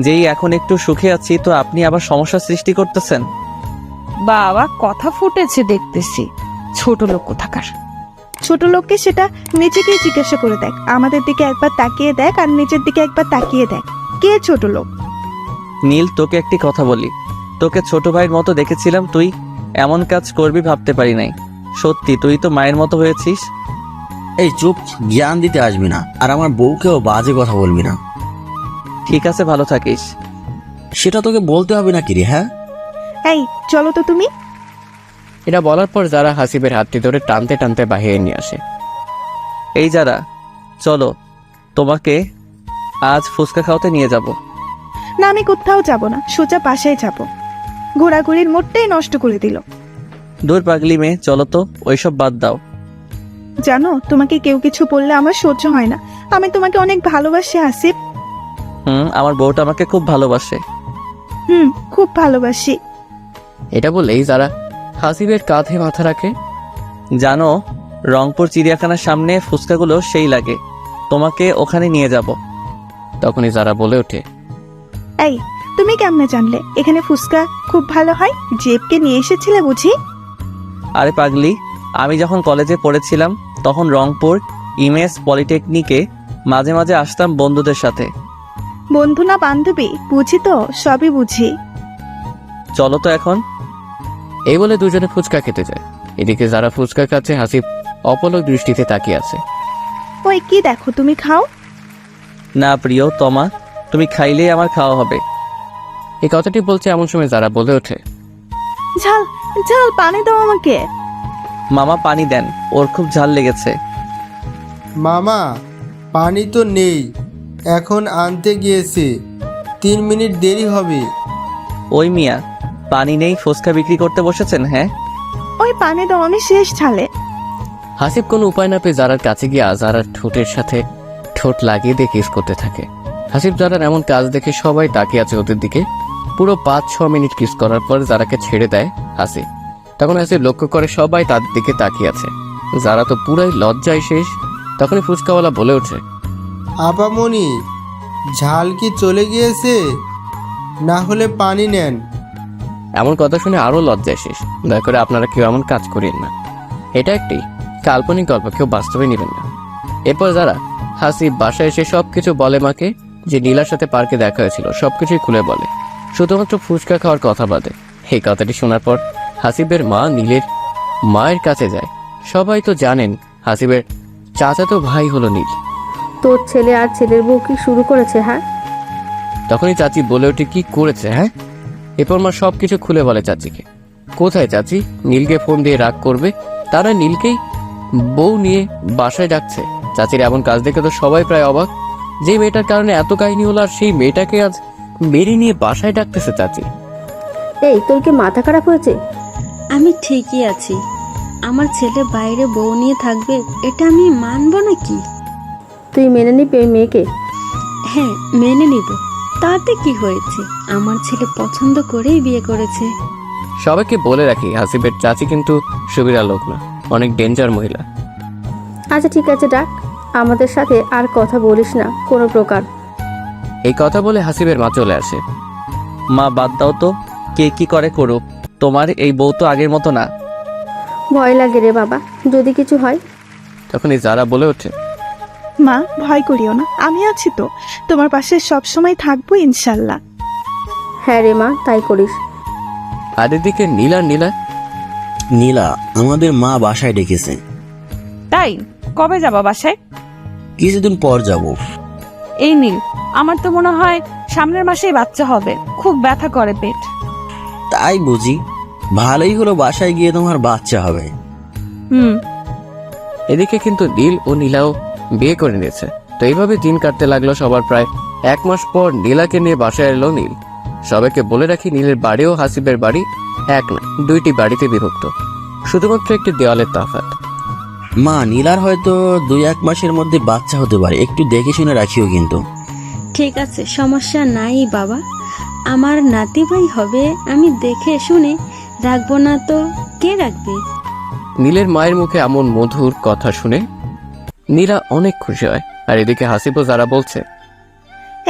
যেই এখন একটু সুখে আছি তো আপনি আবার সমস্যা সৃষ্টি করতেছেন।
বাবা, কথা ফুটেছে দেখতেছি, ছোট লোক কোথাকার।
ছোট লোককে সেটা নিজেকেই জিজ্ঞাসা করে দেখ। আমাদের দিকে একবার তাকিয়ে দেখ আর নিজের দিকে একবার তাকিয়ে দেখ, কে ছোট লোক?
নীল, তোকে একটি কথা বলি, তোকে ছোট ভাইয়ের মতো দেখেছিলাম, তুই এমন কাজ করবি ভাবতে পারি নাই। সত্যি তুই তো মায়ের মতো হয়েছিস।
এই চুপ, জ্ঞান দিতে আসবি না, আর আমার বউকেও বাজে কথা বলবি না।
ঠিক আছে, ভালো থাকিস।
সেটা তোকে বলতে হবে না কি রে? হ্যাঁ,
এই চলো তো তুমি।
এটা বলার পর যারা হাসিবের হাতটি ধরে টানতে টানতে বাহিরে নিয়ে আসে।
এই যারা, চলো, তোমাকে আজ ফুচকা খাওয়াতে নিয়ে যাব।
না, আমি কোথাও যাব না, সোজা বাসায় যাব। ঘোরাঘুরির মোড়টাই নষ্ট করে দিল।
দূর পাগলি মেয়ে, চলো তো, ওইসব বাদ দাও।
জানো, তোমাকে কেউ কিছু বললে আমার সহ্য হয় না। আমি তোমাকে অনেক ভালোবাসি আসিফ।
আমার বউটা আমাকে খুব ভালোবাসে।
খুব ভালোবাসি।
এটা বলেই যারা হাসিবের কাঁধে মাথা রাখে।
জানো, রংপুর চিড়িয়াখানার সামনে ফুচকাগুলো সেই লাগে, তোমাকে ওখানে নিয়ে যাব।
তখনই যারা বলে ওঠে,
এই তুমি কেমনে জানলে এখানে ফুচকা খুব ভালো হয়? জেবকে নিয়ে এসেছিলে বুঝি?
আরে পাগলি, আমি যখন কলেজে পড়েছিলাম তখন রংপুর ইমেজ পলিটেকনিকে মাঝে মাঝে আসতাম বন্ধুদের সাথে।
বন্ধু না বান্ধবী, বুঝি তো, সবই বুঝি।
চলো তো এখন।
এই বলে দুজনে ফুচকা খেতে যায়। এদিকে যারা ফুচকা খাচ্ছে, হাসিব অপলক দৃষ্টিতে তাকিয়ে আছে।
ওই কি দেখো, তুমি খাও
না প্রিয় তমা, তুমি খাইলেই আমার খাওয়া হবে।
এই কথাটি বলছে এমন সময় যারা বলে ওঠে,
ঝাল ঝাল, পানি দাও আমাকে।
মামা পানি দেন, ওর খুব ঝাল লেগেছে।
মামা, পানি তো নেই, এখন আনতে গিয়েছে, 3 মিনিট দেরি হবে।
ওই মিয়া, পানি নেই, ফুচকা বিক্রি করতে বসেছেন? হ্যাঁ,
ওই পানি দাও, আমি শেষ ঝালে।
হাসিব কোনো উপায় না পেয়ে যারার কাছে গিয়ে যারার ঠোঁটের সাথে ঠোঁট লাগিয়ে দিয়ে কিস করতে থাকে। হাসিব যারার এমন কাজ দেখে সবাই তাকিয়ে আছে ওদের দিকে। পুরো 5-6 মিনিট কিস করার পর যারাকে ছেড়ে দেয় হাসিব। তখন হাসিব লক্ষ্য করে সবাই তাদের দিকে তাকিয়ে আছে। যারা তো পুরাই লজ্জায় শেষ। তখনই ফুচকাওয়ালা বলে ওঠে,
আপামনি, ঝাল কি চলে গিয়েছে? না হলে পানি নেন।
এমন কথা শুনে আরো লজ্জায় শেষ। দয়া করে আপনারা কেউ এমন কাজ করেন না, এটা একটি কাল্পনিক গল্প, কেউ বাস্তবে নেবেন না। এরপর যারা হাসিব বাসায় এসে সবকিছু বলে মাকে, যে নীলার সাথে পার্কে দেখা হয়েছিল, সবকিছুই খুলে বলে, শুধুমাত্র ফুচকা খাওয়ার কথা বাদে। এই কথাটি শোনার পর হাসিবের মা নীলের মায়ের কাছে যায়। সবাই তো জানেন হাসিবের চাচাতো ভাই হলো নীল।
তোর ছেলে আর ছেলের বউ কি শুরু করেছে? হ্যাঁ,
তখনই চাচি বলে ওঠে, কি করেছে? হ্যাঁ। এরপর মা সবকিছু খুলে বলে চাচিকে। কোথায় চাচি নীলকে ফোন দিয়ে রাগ করবে? তারা নীলকেই বউ নিয়ে বাসায় ডাকছে। চাচির এমন কাজ দেখে তো সবাই প্রায় অবাক। যে মেয়েটার কারণে এত কাহিনী হলো, আর সেই মেয়েটাকে আজ মেরে নিয়ে বাসায় ডাকতেছে চাচি।
এই তোর কি মাথা খারাপ হয়েছে?
আমি ঠিকই আছি। আমার ছেলে বাইরে বউ নিয়ে থাকবে, এটা আমি মানবো নাকি?
তুই মেনে নিবি ওই মেয়েকে?
হ্যাঁ, মেনে নিব। তাতে কি হয়েছে? আমার ছেলে পছন্দ করেই বিয়ে করেছে।
সবাইকে বলে রাখি, হাসিবের চাচি কিন্তু সুবিরা লোক না, অনেক ডেঞ্জার মহিলা।
আচ্ছা ঠিক আছে, ডাক। আমাদের সাথে আর কথা বলিস না কোনো প্রকার।
এই কথা বলে হাসিবের মা চলে আসে।
মা বাদ দাও তো, কে কি করে করুক, তোমার এই বউ তো আগের মতো না।
ভয় লাগে রে বাবা, যদি কিছু হয়।
তখনই যারা বলে ওঠে,
মা ভয় করিও না, আমি আছি তো, তোমার পাশে সব সময় থাকবো ইনশাল্লাহ।
হ্যাঁ রে মা, তাই করিস।
আর এদিকে নীলা
নীলা, আমাদের মা বাসায় ডেকেছে।
তাই কবে যাবা বাসায়?
কিছুদিন পর যাব।
এই নীল, আমার তো মনে হয় সামনের মাসেই বাচ্চা হবে, খুব ব্যথা করে পেট।
তাই বুঝি? ভালোই হলো, বাসায় গিয়ে তোমার বাচ্চা হবে।
হুম।
এদিকে কিন্তু নীল ও নীলাও বিয়ে করে নিয়েছে। তো এইভাবে দিন কাটতে লাগলো সবার। প্রায় 1 মাস পর নীলাকে নিয়ে বাসায় এলো নীল। সবাইকে বলে রাখি, নীলের বাড়ি ও হাসিবের বাড়ি এক না, 2টি বাড়িতে বিভক্ত, শুধুমাত্র একটি দেওয়ালের তফাৎ।
মা, নীলার হয়তো 2-1 মাসের মধ্যে বাচ্চা হতে পারে, একটু দেখে শুনে রাখিও কিন্তু।
ঠিক আছে, সমস্যা নাই বাবা, আমার নাতি ভাই হবে, আমি দেখে শুনে রাখবো না তো কে রাখবে?
নীলের মায়ের মুখে এমন মধুর কথা শুনে নীলা অনেক খুশি হয়। আর এদিকে হাসিবও যারা বলছে,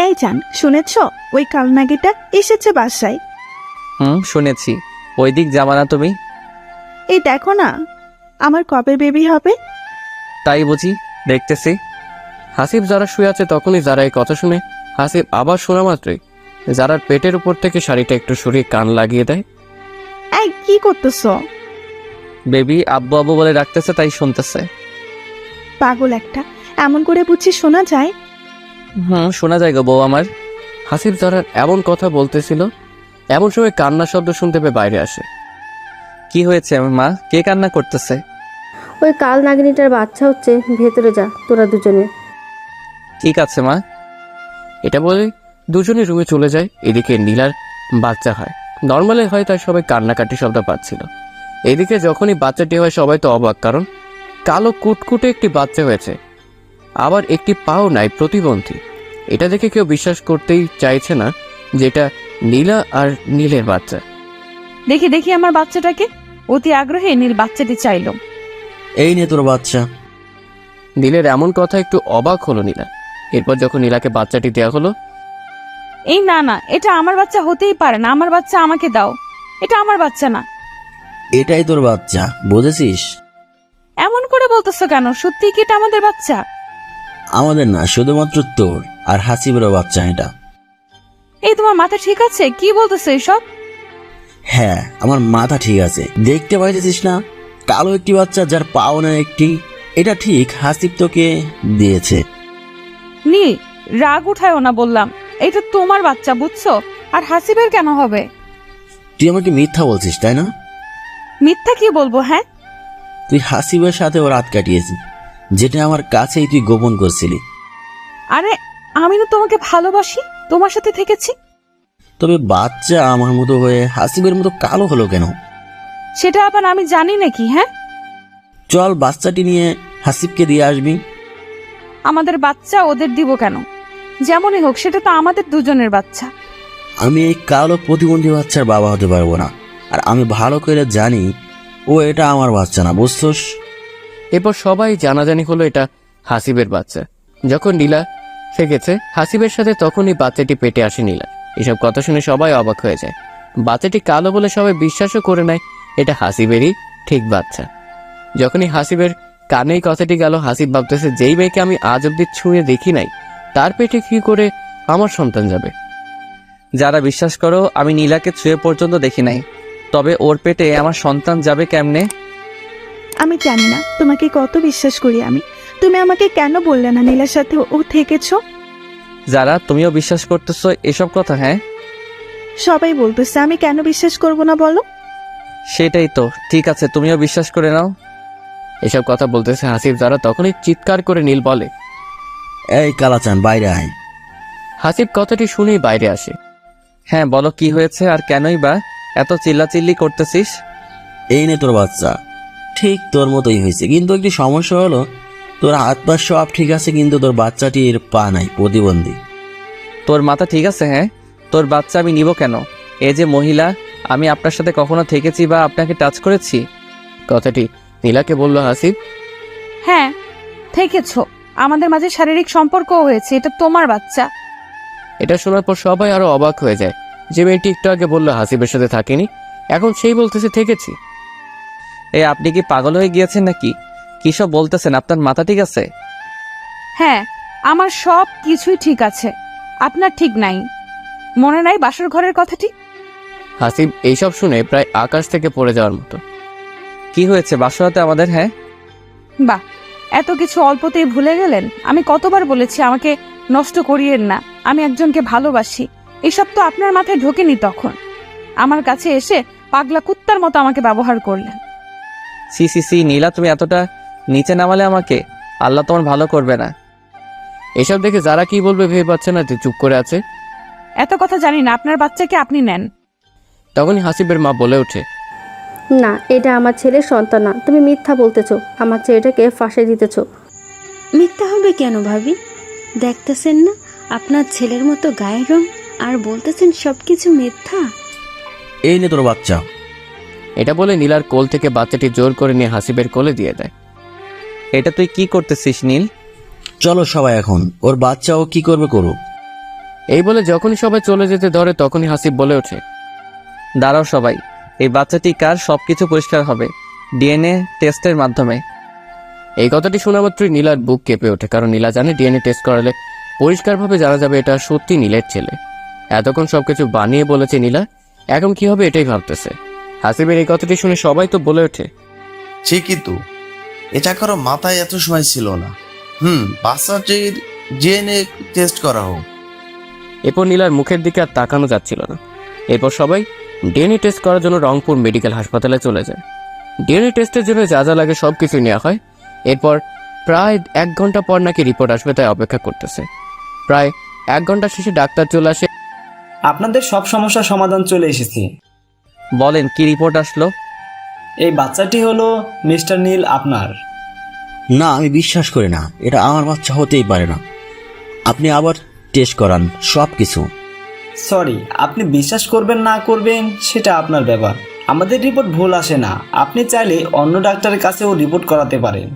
এই জান, শুনেছ ওই কালনাগিটা এসেছে বাসায়?
শুনেছি। ওই দিক যাবা না তুমি?
এই দেখো না, আমার কবে বেবি হবে?
তাই বুঝি, দেখতেছি।
হাসিব যারা শুয়ে আছে তখনই যারা এই কথা শুনে হাসিব আবার শোনা মাত্রই যারার পেটের উপর থেকে শাড়িটা একটু সরিয়ে কান লাগিয়ে দেয়।
এই কি করতেছ?
বেবি আব্বু আব্বু বলে ডাকতেছে, তাই শুনতেছে।
পাগল একটা, এমন করে বুঝছি শোনা যায়?
শোনা যায় গো বউ আমার।
হাসিব যারার এমন কথা বলতেছিল, এমন সময় কান্না শব্দ শুনতে পেয়ে বাইরে আসে।
কি হয়েছে মা, কে কান্না করতেছে?
ওই কাল নাগিনীটার বাচ্চা হচ্ছে, ভেতরে যা তোরা দুজনে।
ঠিক আছে মা।
এটা বলে দুজনে রুমে চলে যায়। এদিকে নীলার বাচ্চা হয়, নর্মালি হয়, তাই সবাই কান্নাকাটি শব্দ পাচ্ছিল। এদিকে যখনই বাচ্চাটি হয় সবাই তো অবাক, কারণ কালো কুটকুটে একটি বাচ্চা হয়েছে, আবার একটি পাও নাই, প্রতিবন্ধী। এটা দেখে কেউ বিশ্বাস করতেই চাইছে না যে এটা নীলা আর নীলের বাচ্চা।
দেখি দেখি আমার বাচ্চাটাকে। অতি আগ্রহে নীল বাচ্চাটি চাইল।
এই নে তোর বাচ্চা।
নীলের এমন কথা একটু অবাক হলো নীলা। এরপর যখন নীলাকে বাচ্চাটি দেওয়া হলো,
এই না না, এটা আমার বাচ্চা হতেই পারে না, আমার বাচ্চা আমাকে দাও, এটা আমার বাচ্চা না।
এটাই তোর বাচ্চা, বুঝেছিস?
এমন করে বলতেছো কেন? সত্যি কি এটা আমাদের বাচ্চা?
আমাদের না, শুধুমাত্র তোর আর হাসিবেরও বাচ্চা এটা।
এই তোমার মাথা ঠিক আছে? কি বলতেছো এসব?
হ্যাঁ, আমার মাথা ঠিক আছে। দেখতে পাইতেছিস না, কালো একটি বাচ্চা যার পাও না একটি। এটা ঠিক হাসিব তোকে দিয়েছে।
নীল, রাগ উঠায়ও না বললাম, এটা তোমার বাচ্চা, বুঝছো? আর হাসিবের কেন হবে?
তুই আমাকে মিথ্যা বলছিস, তাই না?
মিথ্যা কি বলবো? হ্যাঁ,
তুই হাসিবের সাথেও রাত কাটিয়েছিস, যেটা আমার কাছেই তুই গোপন করছিলি।
আরে আমি না তোমাকে ভালোবাসি, তোমার সাথে থেকেছি।
তবে বাচ্চা আমার মতো হয়ে হাসিবের মতো কালো হলো কেন?
সেটা আবার আমি জানি নাকি? হ্যাঁ,
চল বাচ্চাটি নিয়ে হাসিবকে দিয়ে আসবি।
আমাদের বাচ্চা ওদের দিব কেন? যেমনই হোক, সেটা তো আমাদের দুজনের বাচ্চা।
আমি এই কালো প্রতিবন্ধী বাচ্চার বাবা হতে পারবো না, আর আমি ভালো করে জানি ও এটা আমার বাচ্চা না, বুঝছস?
এরপর সবাই জানাজানি হলো এটা হাসিবের বাচ্চা। যখন নীলা থেকেছে হাসিবের সাথে, তখনই বাচ্চাটি পেটে আসে নীলা। এসব কথা শুনে সবাই অবাক হয়ে যায়। বাচ্চাটি কালো বলে সবাই বিশ্বাসও করে নেয় এটা হাসিবেরই ঠিক বাচ্চা। যখনই হাসিবের কানে এই কথাটি গেল, হাসিব ভাবতেছে, যেই মেয়েকে আমি আজ অব্দি ছুঁয়ে দেখি নাই, তার পেটে কি করে আমার সন্তান যাবে?
যারা বিশ্বাস করো, আমি নীলাকে ছুঁয়ে পর্যন্ত দেখি নাই, তবে ওর পেটে আমার সন্তান যাবে কেমনে?
আমি জানি না তোমাকে কত বিশ্বাস করি আমি। তুমি আমাকে কেন বললে না নীলার সাথে ও থেকেছো?
যারা তুমিও বিশ্বাস করতেছো এসব কথা? হ্যাঁ,
সবাই বলতেছে, আমি কেন বিশ্বাস করব না বলো?
সেটাই তো। ঠিক আছে, তুমিও বিশ্বাস করে নাও।
এসব কথা বলতেছে হাসিব যারা, তখনই চিৎকার করে নীল বলে,
এই কালাচান, বাইরে আয়।
হাসিব কথাটি শুনেই বাইরে আসে।
হ্যাঁ বলো, কি হয়েছে আর কেনই বা এত চিল্লাচিল্লি করতেছিস?
এই নে তোর বাচ্চা। ঠিক তোর মতোই হয়েছে, কিন্তু একটি সমস্যা হলো তোর হাত পা সব ঠিক আছে কিন্তু তোর বাচ্চাটির পা নাই, প্রতিবন্ধী।
তোর মাথা ঠিক আছে? হ্যাঁ, তোর বাচ্চা আমি নিব কেন? এই যে মহিলা, আমি আপনার সাথে কখনো থেকেছি বা আপনাকে টাচ করেছি?
কথাটি নীলাকে বলল হাসিব।
হ্যাঁ থেকেছো, আমাদের মাঝে শারীরিক সম্পর্কও হয়েছে, এটা তোমার বাচ্চা।
এটা শোনার পর সবাই আরো অবাক হয়ে যায়। যে মেয়েটি একটু আগে বললো হাসিবের সাথে থাকেনি, এখন সেই বলতেছে থেকেছি।
এই আপনি কি পাগল হয়ে গিয়েছেন নাকি? কি সব বলতেছেন? আপনার মাথা ঠিক আছে?
হ্যাঁ আমার সব কিছুই ঠিক আছে, আপনার ঠিক নাই। মনে নাই বাসর ঘরের কথাটি?
হাসিব এইসব শুনে প্রায় আকাশ থেকে পড়ে যাওয়ার মতো।
কি হয়েছে বাসরাতে আমাদের? হ্যাঁ,
বাহ, এত কিছু অল্পতেই ভুলে গেলেন। আমি কতবার বলেছি আমাকে নষ্ট করিয়েন না, আমি একজনকে ভালোবাসি। এসব তো আপনার মাথায় ঢোকেনি তখন। আমার কাছে এসে পাগলা কুত্তার মতো আমাকে ব্যবহার করলেন।
সি সি সি নীলা, তুমি এতটা নিচে নামালে আমাকে, আল্লাহ তোমার ভালো করবে না।
এসব দেখে যারা কি বলবে ভেবে পাচ্ছে না, যে চুপ করে আছে।
এত কথা জানি না, আপনার বাচ্চাকে আপনি নেন।
তখনই হাসিবের মা বলে ওঠে,
না, এটা আমার ছেলের সন্তান না, তুমি মিথ্যা বলতেছো, আমার ছেলেটাকে ফাঁসে দিতেছো।
মিথ্যা হবে কেন ভাবি? দেখতেছেন না আপনার ছেলের মতো গায়ের রং, আর বলতেছেন সবকিছু মিথ্যা?
এই নে তোর বাচ্চা।
এটা বলে নীলার কোল থেকে বাচ্চাটি জোর করে নিয়ে হাসিবের কোলে দিয়ে দেয়।
এটা তুই কি করতেছিস নীল?
চলো সবাই এখন, ওর বাচ্চা ও কি করবে করুক।
এই বলে যখনই সবাই চলে যেতে ধরে তখনই হাসিব বলে ওঠে,
দাঁড়াও সবাই, এই বাচ্চাটি কার সবকিছু পরিষ্কার হবে ডিএনএ টেস্টের মাধ্যমে।
এই কথাটি শোনা মাত্রই নীলার বুক কেঁপে ওঠে, কারণ নীলা জানে ডিএনএ টেস্ট করালে পরিষ্কারভাবে জানা যাবে এটা সত্যি নীলের ছেলে। এতক্ষণ সবকিছু বানিয়ে বলেছে নীলা, এখন কি হবে এটাই ভাবতেছে। হাসিবের এই কথাটি শুনে সবাই তো বলে ওঠে,
ঠিকই তো, এটা কারো মাথায় এত সময় ছিল না। বাচ্চাটির ডিএনএ টেস্ট করা হোক।
এরপর নীলার মুখের দিকে আর তাকানো যাচ্ছিল না। এরপর সবাই ডিএনএ টেস্ট করার জন্য রংপুর মেডিকেল হাসপাতালে চলে যায়। ডিএনএ টেস্টের জন্য যা যা লাগে সবকিছু নেওয়া হয়। এরপর প্রায় 1 ঘন্টা পর নাকি রিপোর্ট আসবে, তাই অপেক্ষা করতেছে। প্রায় 1 ঘন্টা শেষে ডাক্তার চলে আসে।
আপনাদের সব সমস্যার সমাধান চলে এসেছে।
বলেন কি রিপোর্ট আসলো?
এই বাচ্চাটি হলো মিস্টার নীল আপনার।
না, আমি বিশ্বাস করি না, এটা আমার বাচ্চা হতেই পারে না। আপনি আবার টেস্ট করান সব কিছু।
সরি, আপনি বিশ্বাস করবেন না করবেন সেটা আপনার ব্যাপার। আমাদের রিপোর্ট ভুল আসে না, আপনি চাইলে অন্য ডাক্তারের কাছেও রিপোর্ট করাতে পারেন।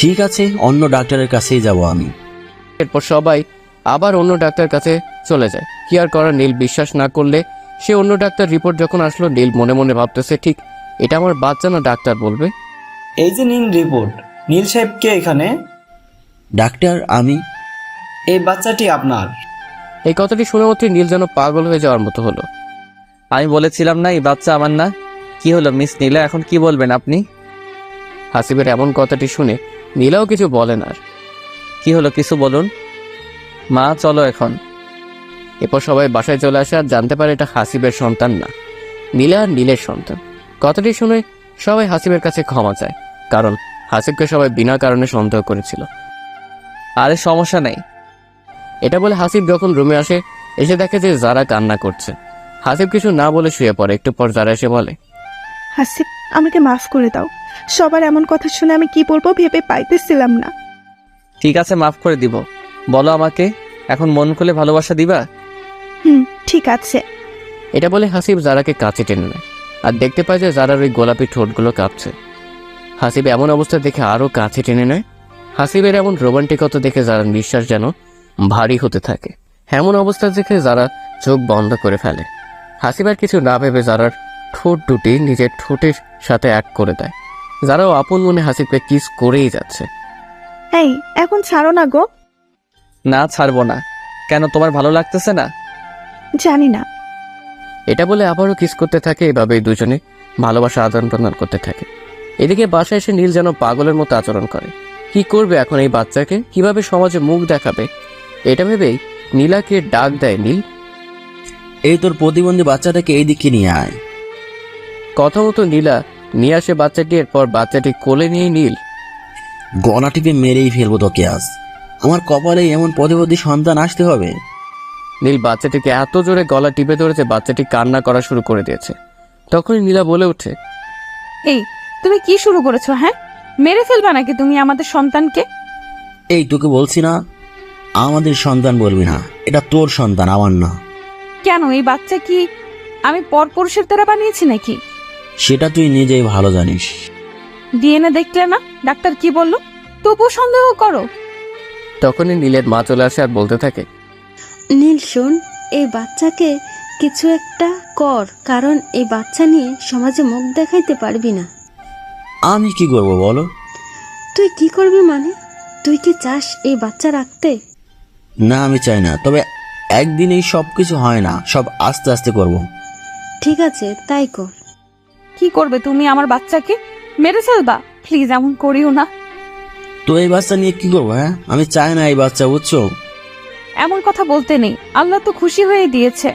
ঠিক আছে, অন্য ডাক্তারের কাছেই যাব আমি।
এরপর সবাই আবার অন্য ডাক্তার কাছে চলে যায়। কি আর করার, নীল বিশ্বাস না করলে সে অন্য ডাক্তার রিপোর্ট যখন আসলো, নীল মনে মনে ভাবতেছে, ঠিক এটা আমার বাচ্চা না ডাক্তার বলবে।
এই যে নিন রিপোর্ট। নীল সাহেব কে এখানে?
ডাক্তার আমি।
এই বাচ্চাটি আপনার।
এই কথাটি শুনে মাত্রই নীল যেন পাগল হয়ে যাওয়ার মতো হলো।
আমি বলেছিলাম না এই বাচ্চা আমার না? কি হলো মিস নীলা, এখন কি বলবেন আপনি?
হাসিবের এমন কথাটি শুনে নীলাও কিছু বলেন। আর
কি হলো, কিছু বলুন। মা চলো এখন।
এরপর সবাই বাসায় চলে আসে আর জানতে পারে এটা হাসিবের সন্তান না, নীলা আর নীলের সন্তান। কথাটি শুনে সবাই হাসিবের কাছে ক্ষমা চায়, কারণ হাসিবকে সবাই বিনা কারণে সন্দেহ করেছিল।
আরে সমস্যা নেই।
এটা বলে হাসিব যখন রুমে আসে, এসে দেখে যে যারা কান্না করছে। হাসিব কিছু না বলে শুয়ে পড়ে। একটু পর যারা এসে বলে,
হাসিব, আমাকে মাফ করে দাও। সবার এমন কথা শুনে আমি কি বলবো ভেবে পাইতেছিলাম না।
ঠিক আছে, মাফ করে দিব। বলো আমাকে, এখন মন খুলে ভালোবাসা দিবা?
ঠিক আছে।
এটা বলে হাসিব যারাকে কাছে টেনে নেয় আর দেখতে পায় যে যারার ওই গোলাপি ঠোঁটগুলো কাঁপছে। হাসিব এমন অবস্থা দেখে আরো কাছে টেনে নেয়। হাসিবের এমন রোমান্টিকতা দেখে যারা নিঃশ্বাস যেন ভারী হতে থাকে। এমন অবস্থা দেখে যারা চোখ বন্ধ করে ফেলে। হাসিব আর কিছু না ভেবে যারার ঠোঁট দুটি নিজের ঠোঁটের সাথে এক করে দেয়। যারাও আপন মনে হাসিবকে কিস করেই যাচ্ছে।
এই, এখন ছাড়ো না গো।
না, ছাড়বো না। কেন, তোমার ভালো লাগতেছে না?
জানি না।
এটা বলে আবারও কিস করতে থাকে। এভাবেই দুজনে ভালোবাসা আদান প্রদান করতে থাকে। এদিকে বাসায় এসে নীল যেন পাগলের মতো আচরণ করে। কি করবে এখন এই বাচ্চাকে, কিভাবে সমাজে মুখ দেখাবে, এটা ভেবেই নীলাকে ডাক দেয় নীল।
এই তোর প্রতিবন্ধী বাচ্চাটাকে এই দিকে নিয়ে আয়।
কথা মতো নীলা নিয়ে আসে বাচ্চাটি। এরপর বাচ্চাটি কোলে নিয়ে নীল
গলা টিপে মেরেই ফেলবো তোকে আজ। আমার কপালে এমন প্রতিবন্ধী সন্তান আসতে হবে।
নীল বাচ্চাটিকে এত জোরে গলা টিপে ধরেছে বাচ্চাটি কান্না করা শুরু করে দিয়েছে। তখনই নীলা বলে ওঠে,
এই তুমি কি শুরু করেছো? হ্যাঁ, মেরে ফেলবা নাকি তুমি আমাদের সন্তানকে?
এই তোকে বলছি না আমাদের সন্তান বলবি না, এটা তোর সন্তান, আমার না।
কেন, এই বাচ্চা কি আমি পরপুরুষের দ্বারা বানিয়েছি নাকি?
সেটা তুই নিজেই ভালো জানিস।
ডিএনএ দেখলে না ডাক্তার কি বললো? তবু সন্দেহ করো?
তখনই নীলের মা চলে আসে আর বলতে থাকে,
নীল শোন, এই বাচ্চাকে কিছু একটা কর, কারণ এই বাচ্চা নিয়ে সমাজে মুখ দেখাইতে পারবি না।
আমি কি করব বলো?
তুই কি করবি মানে? তুই কি চাস এই বাচ্চা রাখতে?
না, আমি চাই না, তবে একদিনেই সব কিছু হয় না, সব আস্তে আস্তে করব।
ঠিক আছে, তাই কর।
কি করবে তুমি আমার বাচ্চাকে? মেরে ফেলবা? প্লিজ এমন করিও না।
তো এই বাচ্চা নিয়ে কি করবো? হ্যাঁ, আমি চাই না এই বাচ্চা, বুঝছো?
এমন কথা বলতে নেই, আল্লাহ তো খুশি হয়ে দিয়েছে।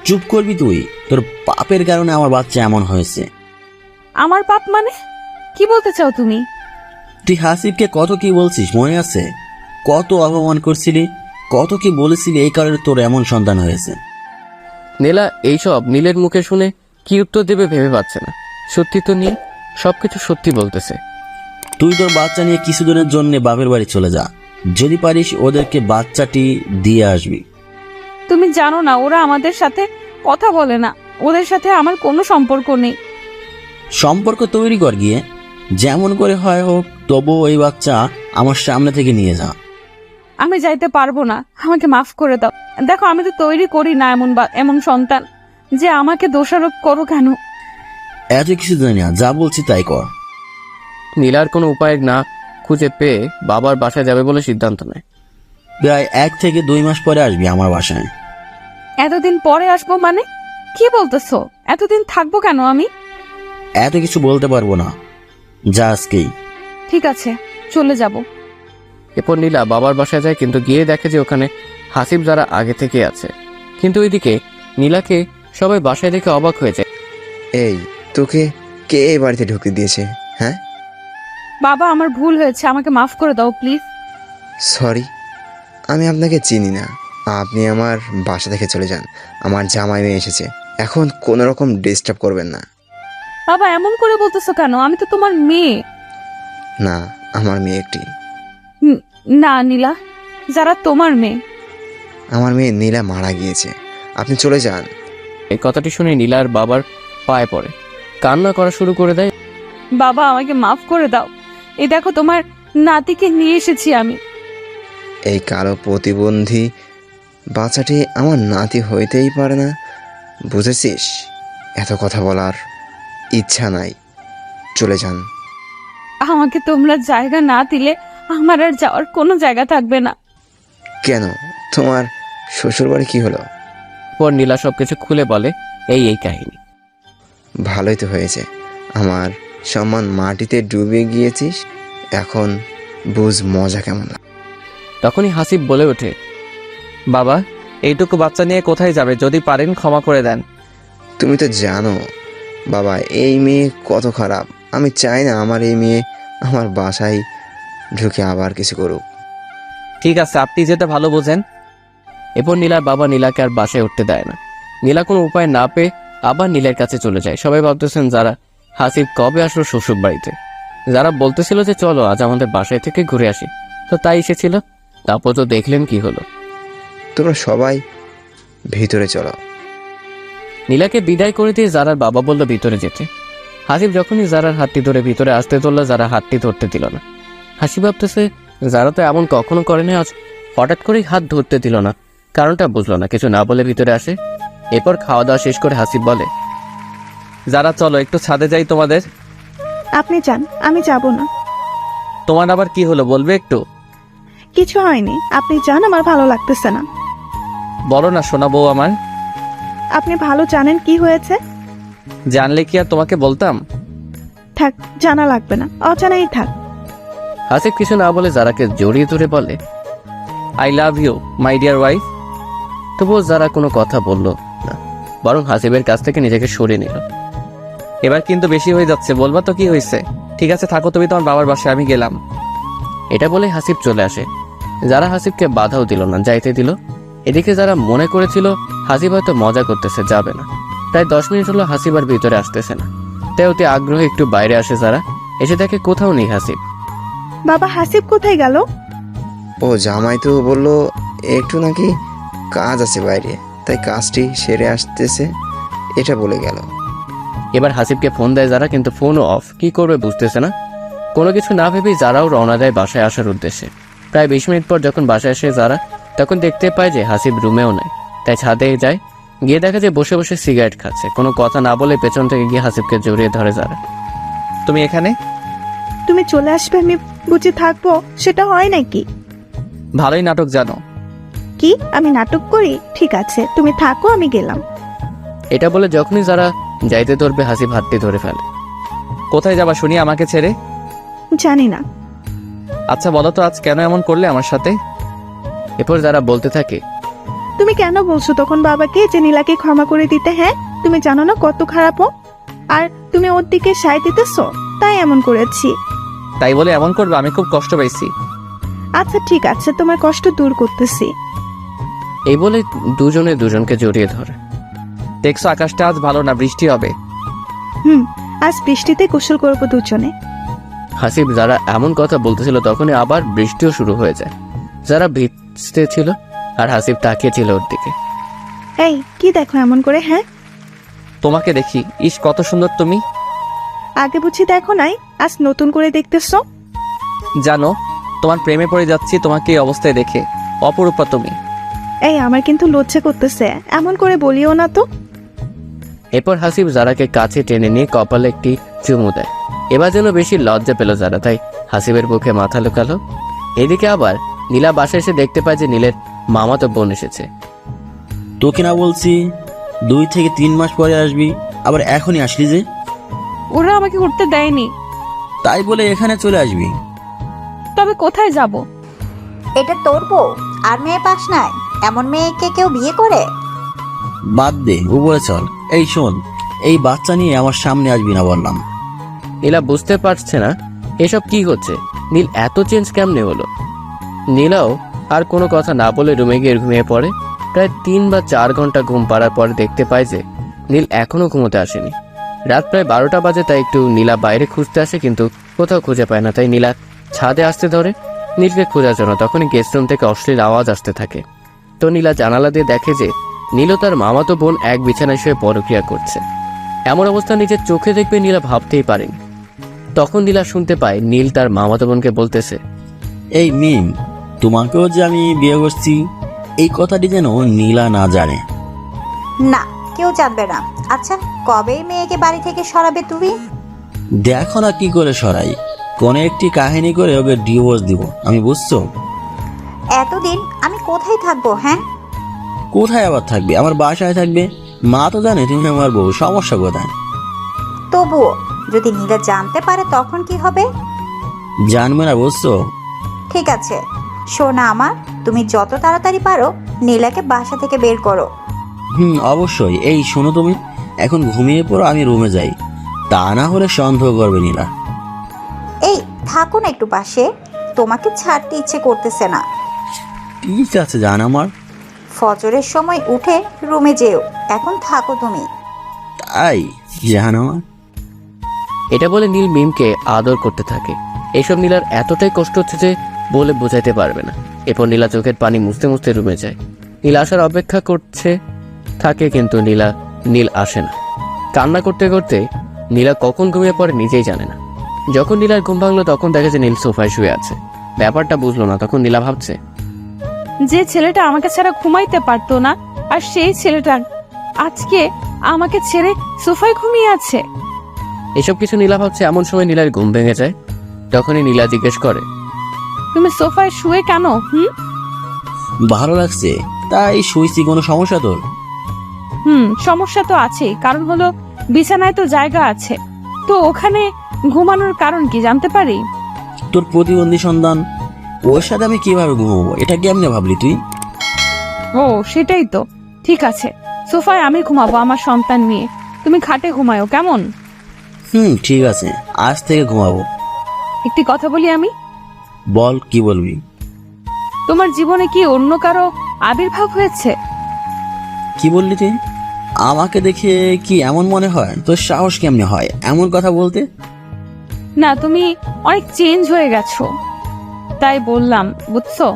চুপ করবি তুই? তোর পাপের কারণে আমার বাচ্চা এমন হয়েছে।
আমার পাপ মানে? কি বলতে চাও তুমি?
তুই হাসিবকে কত কি বলছিস মনে আছে? কত অপমান করছিলি, কত কি বলেছিলি, এই কারণে তোর এমন সন্তান হয়েছে।
নীলা এইসব নীলের মুখে শুনে কি উত্তর দেবে ভেবে পাচ্ছে না। সত্যি তো নীল সবকিছু সত্যি বলতেছে।
তুই তোর বাচ্চা নিয়ে কিছুদিনের জন্য বাপের বাড়ি চলে যা, যদি পারিস ওদেরকে বাচ্চাটি দিয়ে আসবি।
তুমি জানো না ওরা আমাদের সাথে কথা বলে না, ওদের সাথে আমার কোনো সম্পর্ক নেই।
সম্পর্ক তৈরি কর গিয়ে, যেমন করে হয় হোক, তবু ওই বাচ্চা আমার সামনে থেকে নিয়ে যা।
আমি যাইতে পারবো না, আমাকে মাফ করে দাও। দেখো আমি তো তৈরি করি না এমন সন্তান, যে আমাকে দোষারোপ করো কেন?
এত কিছু জানি না, যা বলছি তাই কর।
নীলার কোনো উপায় না খুঁজে পেয়ে বাবার বাসায় যাবে বলে সিদ্ধান্ত নেয়।
প্রায় 1 থেকে 2 মাস পরে আসবি আমার বাসায়।
এতদিন পরে আসবো মানে? কি বলতেছো? এতদিন থাকবো কেন আমি?
এত কিছু বলতে পারবো না, যা আজকেই।
ঠিক আছে, চলে যাব।
এরপর নীলা বাবার বাসায় যায়, কিন্তু গিয়ে দেখে যে ওখানে হাসিব যারা আগে থেকে আছে। কিন্তু ওইদিকে নীলাকে সবাই বাসায় দেখে অবাক হয়ে যায়।
এই, তোকে কে এই বাড়িতে ঢুকতে দিয়েছে? হ্যাঁ?
বাবা, আমার ভুল হয়েছে, আমাকে মাফ করে দাও প্লিজ।
সরি, আমি আপনাকে চিনি না। আপনি আমার বাসা থেকে চলে যান। আমার জামাই মেয়ে এসেছে, এখন কোনো রকম ডিস্টার্ব করবেন না।
বাবা, এমন করে বলতেছো কেন? আমি তো তোমার মেয়ে।
না, আমার মেয়ে একটি।
না নীলা, যারা তোমার মেয়ে।
আমার মেয়ে নীলা মারা গিয়েছে, আপনি চলে যান।
এই কথাটি শুনে নীলার বাবার পায়ে পড়ে, কান্না করা শুরু করে দেয়।
বাবা, আমাকে মাফ করে দাও। এই দেখো তোমার নাতিকে নিয়ে এসেছি আমি।
এই কালো প্রতিবন্ধী বাচ্চাটি আমার নাতি হইতেই পারে না, বুঝেছিস? এত কথা বলার ইচ্ছা নাই, চলে যান।
আমাকে তোমরা জায়গা না দিলে আমার আর যাওয়ার কোনো জায়গা থাকবে না।
কেন, তোমার শ্বশুর বাড়ি কি হলো?
পর নীলা সবকিছু খুলে বলে এই কাহিনী।
ভালোই তো হয়েছে, আমার সম্মান মাটিতে ডুবে গিয়েছিস, এখন বুঝ মজা কেমন লাগে।
তখনই হাসিব বলে ওঠে,
বাবা, এইটুকু বাচ্চা নিয়ে কোথায় যাবে? যদি পারেন ক্ষমা করে দেন।
তুমি তো জানো বাবা, এই মেয়ে কত খারাপ। আমি চাই না আমার এই মেয়ে আমার বাসায় ঢুকে আবার কিছু করুক।
ঠিক আছে, আপনি যেটা ভালো বোঝেন।
এরপর নীলার বাবা নীলাকে আর বাসায় উঠতে দেয় না। নীলা কোনো উপায় না পেয়ে আবার নীলের কাছে চলে যায়। সবাই ভাবতেছেন যারা হাসিব কবে আসলো শ্বশুর বাড়িতে। যারা বলতেছিল যে চলো আজ আমাদের বাসায় থেকে ঘুরে আসি, তো তাই এসেছিল। তারপর তো দেখলেন কি হলো।
তোমরা সবাই ভিতরে চলো।
নীলাকে বিদায় করে দিয়ে জারার বাবা বলল ভিতরে যেতে। হাসিব যখনই জারার হাতটি ধরে ভিতরে আসতে ধরল, যারা হাতটি ধরতে দিল না। হাসিব ভাবতেছে যারা তো এমন কখনো করে না, আজ হঠাৎ করেই হাত ধরতে দিল না, কারণটা বুঝলো না। কিছু না বলে ভিতরে আসে। এরপর খাওয়া দাওয়া শেষ করে হাসিব বলে,
যারা চলো একটু ছাদে যাই তোমাদের।
আপনি যান, আমি যাব না।
তোমার আবার কি হলো বলবে একটু?
কিছু হয়নি, আপনি যান, আমার ভালো লাগতেছে না।
বলো না শোনা বউ আমার।
আপনি ভালো জানেন কি হয়েছে।
জানলে কি আর তোমাকে বলতাম?
থাক, জানা লাগবে না, অজানাই থাক।
হাসিব কিছু না বলে জারাকে জড়িয়ে ধরে বলে, I love you my dear wife. তবুও যারা কোনো কথা বলল না, বরং হাসিবের কাছ থেকে নিজেকে সরিয়ে নিল।
এবার কিন্তু বেশি হয়ে যাচ্ছে, বলবা তো কি হয়েছে? ঠিক আছে থাকো তুমি তোমার বাবার বাসায়, আমি গেলাম।
এটা বলে হাসিব চলে আসে। যারা হাসিবকে বাধাও দিল না, যাইতে দিল। এদিকে যারা মনে করেছিল হাসিব হয়তো মজা করতেছে, যাবে না। প্রায় 10 মিনিট হলো হাসিব আর ভিতরে আসতেছে না। তাই অতি আগ্রহে একটু বাইরে আসে যারা, এসে দেখে কোথাও নেই হাসিব।
বাবা হাসিব কোথায় গেল?
ও জামাই তো বললো একটু নাকি কাজ আছে বাইরে, তাই কাজটি সেরে আসতেছে, এটা বলে গেল।
এবার হাসিবকে ফোন দেয় যারা, কিন্তু ফোনও অফ। কি করবে বুঝতেছে না। কোনো কিছু না ভেবেই যারাও রওনা দেয় বাসায় আসার উদ্দেশ্যে। প্রায় 20 মিনিট পর যখন বাসায় আসে যারা, তখন দেখতে পায় যে হাসিব রুমেও নাই। তাই ছাদে যায়, গিয়ে দেখা যায় বসে বসে সিগারেট খাচ্ছে। কোনো কথা না বলে পেছন থেকে গিয়ে হাসিবকে জড়িয়ে ধরে যারা।
তুমি এখানে?
তুমি চলে আসবে আমি বুঝে থাকবো, সেটা হয় নাকি?
ভালোই নাটক জানো।
কি আমি নাটক করি? ঠিক আছে তুমি থাকো, আমি গেলাম।
এটা বলে যখনই যারা যাইতে ধরবে হাসিব হাতটি ধরে ফেলে।
কোথায় যাবা শুনি আমাকে ছেড়ে?
জানি না।
আচ্ছা বলো তো আজ কেন এমন করলে আমার সাথে?
এরপর যারা বলতে থাকে,
তুমি কেন বলছো তখন বাবাকে যে নীলাকে ক্ষমা করে দিতে? হ্যাঁ, তুমি জানো না কত খারাপ ও, আর তুমি ওর দিকে সায় দিতেছো, তাই এমন করেছি।
তাই বলে এমন করবে? আমি খুব কষ্ট পাইছি।
আচ্ছা ঠিক আছে, তোমার কষ্ট দূর করতেছি।
এই বলে দুজনে দুজনকে জড়িয়ে ধরে।
দেখছো আকাশটা আজ ভালো না, বৃষ্টি হবে।
আজ বৃষ্টিতে গোসল করবো দুজনে।
হাসিব যারা এমন কথা বলতেছিল তখনই আবার বৃষ্টিও শুরু হয়ে যায়। যারা ভিজতে ছিল আর হাসিব তাকিয়েছিল ওর দিকে।
এই কি দেখো এমন করে? হ্যাঁ,
তোমাকে দেখি। ইস কত সুন্দর তুমি।
আগে বুঝি দেখো নাই, আজ নতুন করে দেখতেছো?
জানো তোমার প্রেমে পড়ে যাচ্ছি তোমাকে এই অবস্থায় দেখে। অপরূপা তুমি।
এই আমার কিন্তু লজ্জা করতেছে, এমন করে বলিও না তো।
এরপর হাসিব যারাকে কাছে টেনে নিয়ে কপালে একটি চুমু দেয়। এবার যেন বেশি লজ্জা পেল যারা, তাই হাসিবের বুকে মাথা লুকালো। এদিকে আবার নীলা বাসায় এসে দেখতে পায় যে নীলের মামাতো বোন এসেছে।
তোকে না বলছি 2 থেকে 3 মাস পরে আসবি, আবার এখনই আসলি যে?
ওরা আমাকে উঠতে দেয়নি।
তাই বলে এখানে চলে আসবি?
তবে কোথায় যাব?
এটা তোর বউ আর মেয়ে পাস নাই? এমন মেয়েকে কেউ বিয়ে করে?
বাদ দে, উপরে চল। এই শোন, এই বাচ্চা নিয়ে আমার সামনে আসবি না বললাম।
নীলা বুঝতে পারছে না এসব কি হচ্ছে, নীল এত চেঞ্জ কেমনে হলো। নীলাও আর কোনো কথা না বলে রুমে গিয়ে ঘুমিয়ে পড়ে। প্রায় 3 বা 4 ঘন্টা ঘুম পাড়ার পর দেখতে পায় যে নীল এখনো ঘুমোতে আসেনি। রাত প্রায় 12টা বাজে, তাই একটু নীলা বাইরে খুঁজতে আসে, কিন্তু কোথাও খুঁজে পায় না। তাই নীলা ছাদে আসতে ধরে নীলকে খোঁজার জন্য। তখনই গেস্ট রুম থেকে অশ্লীল আওয়াজ আসতে থাকে। তো নীলা জানালা দিয়ে দেখে যে নীল ও তার মামাতো বোন এক বিছানায় শুয়ে পরক্রিয়া করছে। এমন অবস্থা নিজের চোখে দেখবে নীলা ভাবতেই পারেনি। তখন নীলা শুনতে পায় নীল তার মামাতো বোনকে বলতেছে,
এই মিম, তোমাকেও যে আমি বিয়ে করছি এই কথাটি যেন নীলা না জানে।
না, কেউ জানবে না। আচ্ছা, কবে মেয়েকে বাড়ি থেকে সরাবে তুমি?
দেখো না কি করে সরাই, কোন একটি কাহিনী করে ওকে ডিভোর্স দিব আমি, বুঝছো?
এতদিন আমি কোথায় থাকবো? হ্যাঁ,
কোথায় আবার থাকবে? আমার বাসায় থাকবে। মা তো জানে তুমি আমার বউ, সমস্যা কোথায়?
তবুও যদি নীলা জানতে পারে তখন কি হবে?
জানবে না, বুঝছো?
ঠিক আছে, শোনা আমার, তুমি যত তাড়াতাড়ি পারো নীলাকে বাসা থেকে বের করো।
অবশ্যই। এই শোনো, তুমি এখন ঘুমিয়ে পড়ো, আমি রুমে যাই, তা না হলে সন্দেহ করবে নীলা।
এই থাকো না একটু পাশে, তোমাকে ছাড়তে ইচ্ছে করতেছে না।
ঠিক আছে জান আমার।
ফজরের সময় উঠে রুমে যেও, এখন থাকো তুমি।
তাই জান আমার।
এটা বলে নীল মিমকে আদর করতে থাকে। এইসব নীলার এতটাই কষ্ট হচ্ছে যে বলে বোঝাইতে পারবে না। এরপর নীলা চোখের পানি মুছতে মুছতে রুমে যায়। নীল আসার অপেক্ষা করছে থাকে, কিন্তু নীল আসে না। কান্না করতে করতে নীলা কখন ঘুমিয়ে পড়ে নিজেই জানে না। যখন নীলার ঘুম ভাঙলো তখন দেখে যে নীল সোফায় শুয়ে আছে। ব্যাপারটা বুঝলো না। তখন নীলা ভাবছে,
যে ছেলেটা আমাকে ছাড়া ঘুমাইতে পারতো না, আর সেই ছেলেটা আজকে আমাকে ছেড়ে সোফায় ঘুমিয়ে আছে।
এসব কিছু নীলা ভাবছে। এমন সময় নীলার ঘুম ভেঙে যায়। তখনই নীলা জিজ্ঞেস করে,
তুমি সোফায় শুয়ে কেন?
ভালো লাগছে তাই শুইছি, কোনো সমস্যা তোর?
সমস্যা তো আছে, কারণ হলো বিছানায় তো জায়গা আছে, তো ওখানে ঘুমানোর কারণ কি জানতে পারি?
তোর প্রতিবন্ধী সন্তান, ওর সাথে আমি কিভাবে ঘুমাবো? এটা কেমনে ভাবলি তুই?
ও সেটাই তো। ঠিক আছে, সোফায় আমি ঘুমাবো আমার সন্তান নিয়ে, তুমি খাটে ঘুমায়ো, কেমন?
ঠিক আছে, আজ থেকে ঘুমাবো।
একটি কথা বলি আমি।
বল, কি বলবি?
তোমার জীবনে কি অন্য কারো আবির্ভাব হয়েছে?
কি বললি তুই? আমাকে দেখে কি এমন মনে হয়? তোর সাহস কেমনে হয় এমন কথা বলতে?
না, তুমি অনেক চেঞ্জ হয়ে গেছো, তাই বললাম, বুঝছো?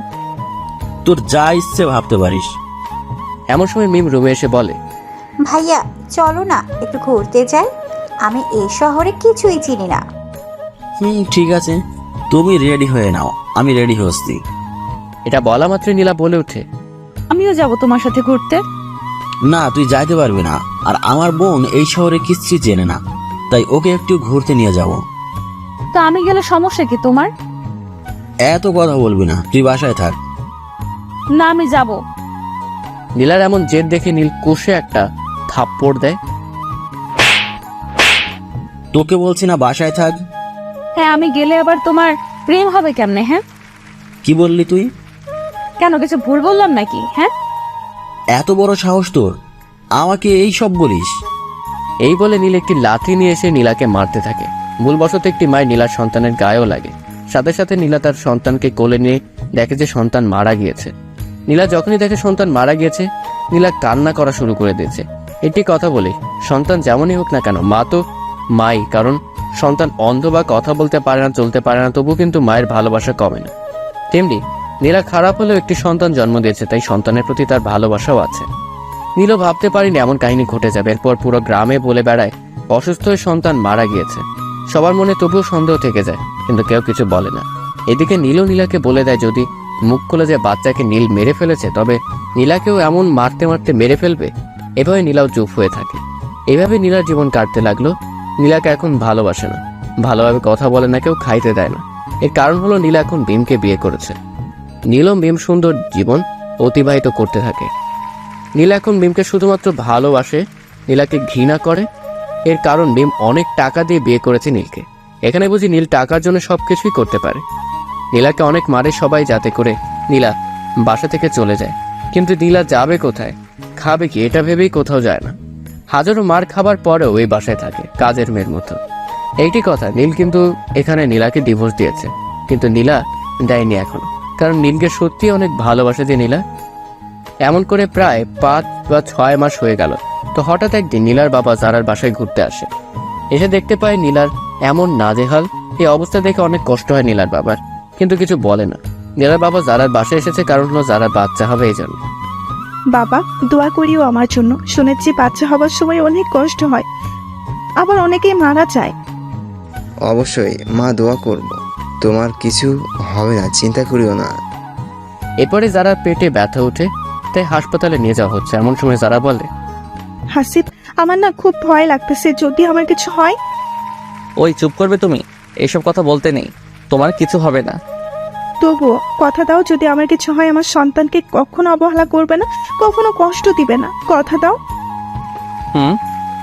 তোর যা ইচ্ছে ভাবতে পারিস।
এমন সময় মিম রুমে এসে বলে,
ভাইয়া চলো না একটু ঘুরতে যাই, আমি এই শহরে কিছুই চিনি না।
ঠিক আছে, তুমি রেডি হয়ে নাও, আমি রেডি হচ্ছি।
এটা বলা মাত্রই নীলা বলে ওঠে,
আমিও যাব তোমার সাথে ঘুরতে।
না, তুই যাইতে পারবি না, আর আমার বোন এই শহরে কিচ্ছু চেনে না, তাই ওকে একটু ঘুরতে নিয়ে যাব।
তো আমি গেলে সমস্যা কি তোমার?
এত কথা বলবি না, তুই বাসায় থাক।
না, আমি যাব।
নীলার এমন জেদ দেখে নীল কষে একটা থাপ্পড় দেয়।
তোকে বলছি না বাসায় থাক।
হ্যাঁ, আমি গেলে আবার তোমার প্রেম হবে কেমনে? হ্যাঁ,
কি বললি তুই?
কেন, কিছু ভুল বললাম নাকি? হ্যাঁ,
এত বড় সাহস তোর, আমাকে এই সব বলিস?
এই বলে নীল একটি লাঠি নিয়ে এসে নীলাকে মারতে থাকে। ভুলবশত একটি মায়ের নীলার সন্তানের গায়েও লাগে। সাথে সাথে নীলা তার সন্তানকে কোলে নিয়ে দেখে যে সন্তান মারা গিয়েছে। নীলা যখনই দেখে সন্তান মারা গিয়েছে, নীলা কান্না করা শুরু করে দিয়েছে। একটি কথা বলি, সন্তান যেমনই হোক না কেন, মা তো মাই, কারণ সন্তান অন্ধ বা কথা বলতে পারে না, চলতে পারে না, তবু কিন্তু মায়ের ভালোবাসা কমে না। তেমনি নীলা খারাপ হলেও একটি সন্তান জন্ম দিয়েছে, তাই সন্তানের প্রতি তার ভালোবাসাও আছে। নীলও ভাবতে পারিনি এমন কাহিনী ঘটে যাবে। এরপর পুরো গ্রামে বলে বেড়ায় অসুস্থ হয়ে সন্তান মারা গিয়েছে। সবার মনে তবুও সন্দেহ থেকে যায়, কিন্তু কেউ কিছু বলে না। এদিকে নীলও নীলাকে বলে দেয় যদি মুখ খুলে যে বাচ্চাকে নীল মেরে ফেলেছে, তবে নীলাকেও এমন মারতে মারতে মেরে ফেলবে। এভাবে নীলাও চুপ হয়ে থাকে। এভাবে নীলার জীবন কাটতে লাগলো। নীলাকে এখন ভালোবাসে না, ভালোভাবে কথা বলে না, কেউ খাইতে দেয় না। এর কারণ হলো নীলা এখন ভীমকে বিয়ে করেছে। নীল ও ভীম সুন্দর জীবন অতিবাহিত করতে থাকে। নীলা এখন ভীমকে শুধুমাত্র ভালোবাসে, নীলাকে ঘৃণা করে। এর কারণ ভীম অনেক টাকা দিয়ে বিয়ে করেছে নীলকে। এখানে বুঝি নীল টাকার জন্য সবকিছুই করতে পারে। নীলাকে অনেক মারে সবাই, যাতে করে নীলা বাসা থেকে চলে যায়। কিন্তু নীলা যাবে কোথায়, খাবে কি, এটা ভেবেই কোথাও যায় না। হাজারো মার খাবার পরেও এই বাসায় থাকে কাজের মেয়ের মতো। এইটি কথা, নীল কিন্তু এখানে নীলাকে ডিভোর্স দিয়েছে, কিন্তু নীলা দেয়নি এখনো, কারণ নীলকে সত্যি অনেক ভালোবাসে যে নীলা। এমন করে প্রায় 5 বা 6 মাস হয়ে গেল। তো হঠাৎ একদিন নীলার বাবা জারার বাসায় ঘুরতে আসে। এসে দেখতে পায় নীলার এমন নাজেহাল। এই অবস্থা দেখে অনেক কষ্ট হয় নীলার বাবার, কিন্তু কিছু বলে না। নীলার বাবা জারার বাসায় এসেছে কারণ হলো জারার বাচ্চা হবে, এই জন্য।
বাবা দোয়া করিও আমার জন্য, শুনেছি বাচ্চা হবার সময় অনেক কষ্ট হয়, আবার অনেকেই মারা যায়।
অবশ্যই মা, দোয়া করব, তোমার কিছু হবে না, চিন্তা করিও না।
এরপরে জারার পেটে ব্যথা ওঠে, তাই হাসপাতালে নিয়ে যাওয়া হচ্ছে। এমন সময় জারা বলে,
হাসিব, আমার না খুব ভয় লাগতেছে, যদি আমার কিছু হয়।
ওই চুপ করবে তুমি, এইসব কথা বলতে নেই, তোমার কিছু হবে না।
তবুও কথা দাও, যদি আমার কিছু হয় আমার সন্তানকে কখনো অবহেলা করবে না, কখনো কষ্ট দিবে না, কথা দাও।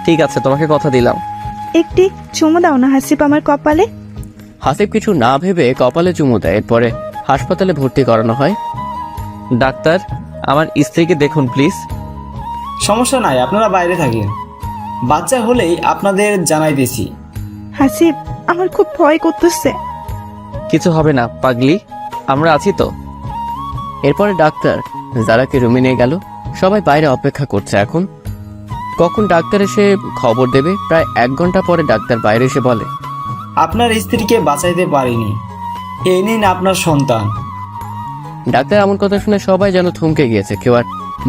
ঠিক আছে, তোমাকে কথা দিলাম।
একটি চুমু দাও না হাসিব আমার কপালে।
হাসিব কিছু না ভেবে কপালে চুমু দেয়। এরপরে হাসপাতালে ভর্তি করানো হয়।
ডাক্তার, আমার স্ত্রীকে দেখুন প্লিজ।
সমস্যা নাই, আপনারা বাইরে থাকেন, বাচ্চা হলেই আপনাদের জানাইতেছি।
হাসিব, আমার খুব ভয় করতেছে।
কিছু হবে না পাগলি, আমরা আছি তো।
এরপরে ডাক্তার জারাকে রুমে নিয়ে গেল। সবাই বাইরে অপেক্ষা করছে এখন কখন ডাক্তার এসে খবর দেবে। প্রায় 1 ঘন্টা পরে ডাক্তার বাইরে এসে বলে,
আপনার স্ত্রীকে বাঁচাইতে পারিনি, এই নিন আপনার সন্তান।
ডাক্তার এমন কথা শুনে সবাই যেন থমকে গিয়েছে। কেউ আর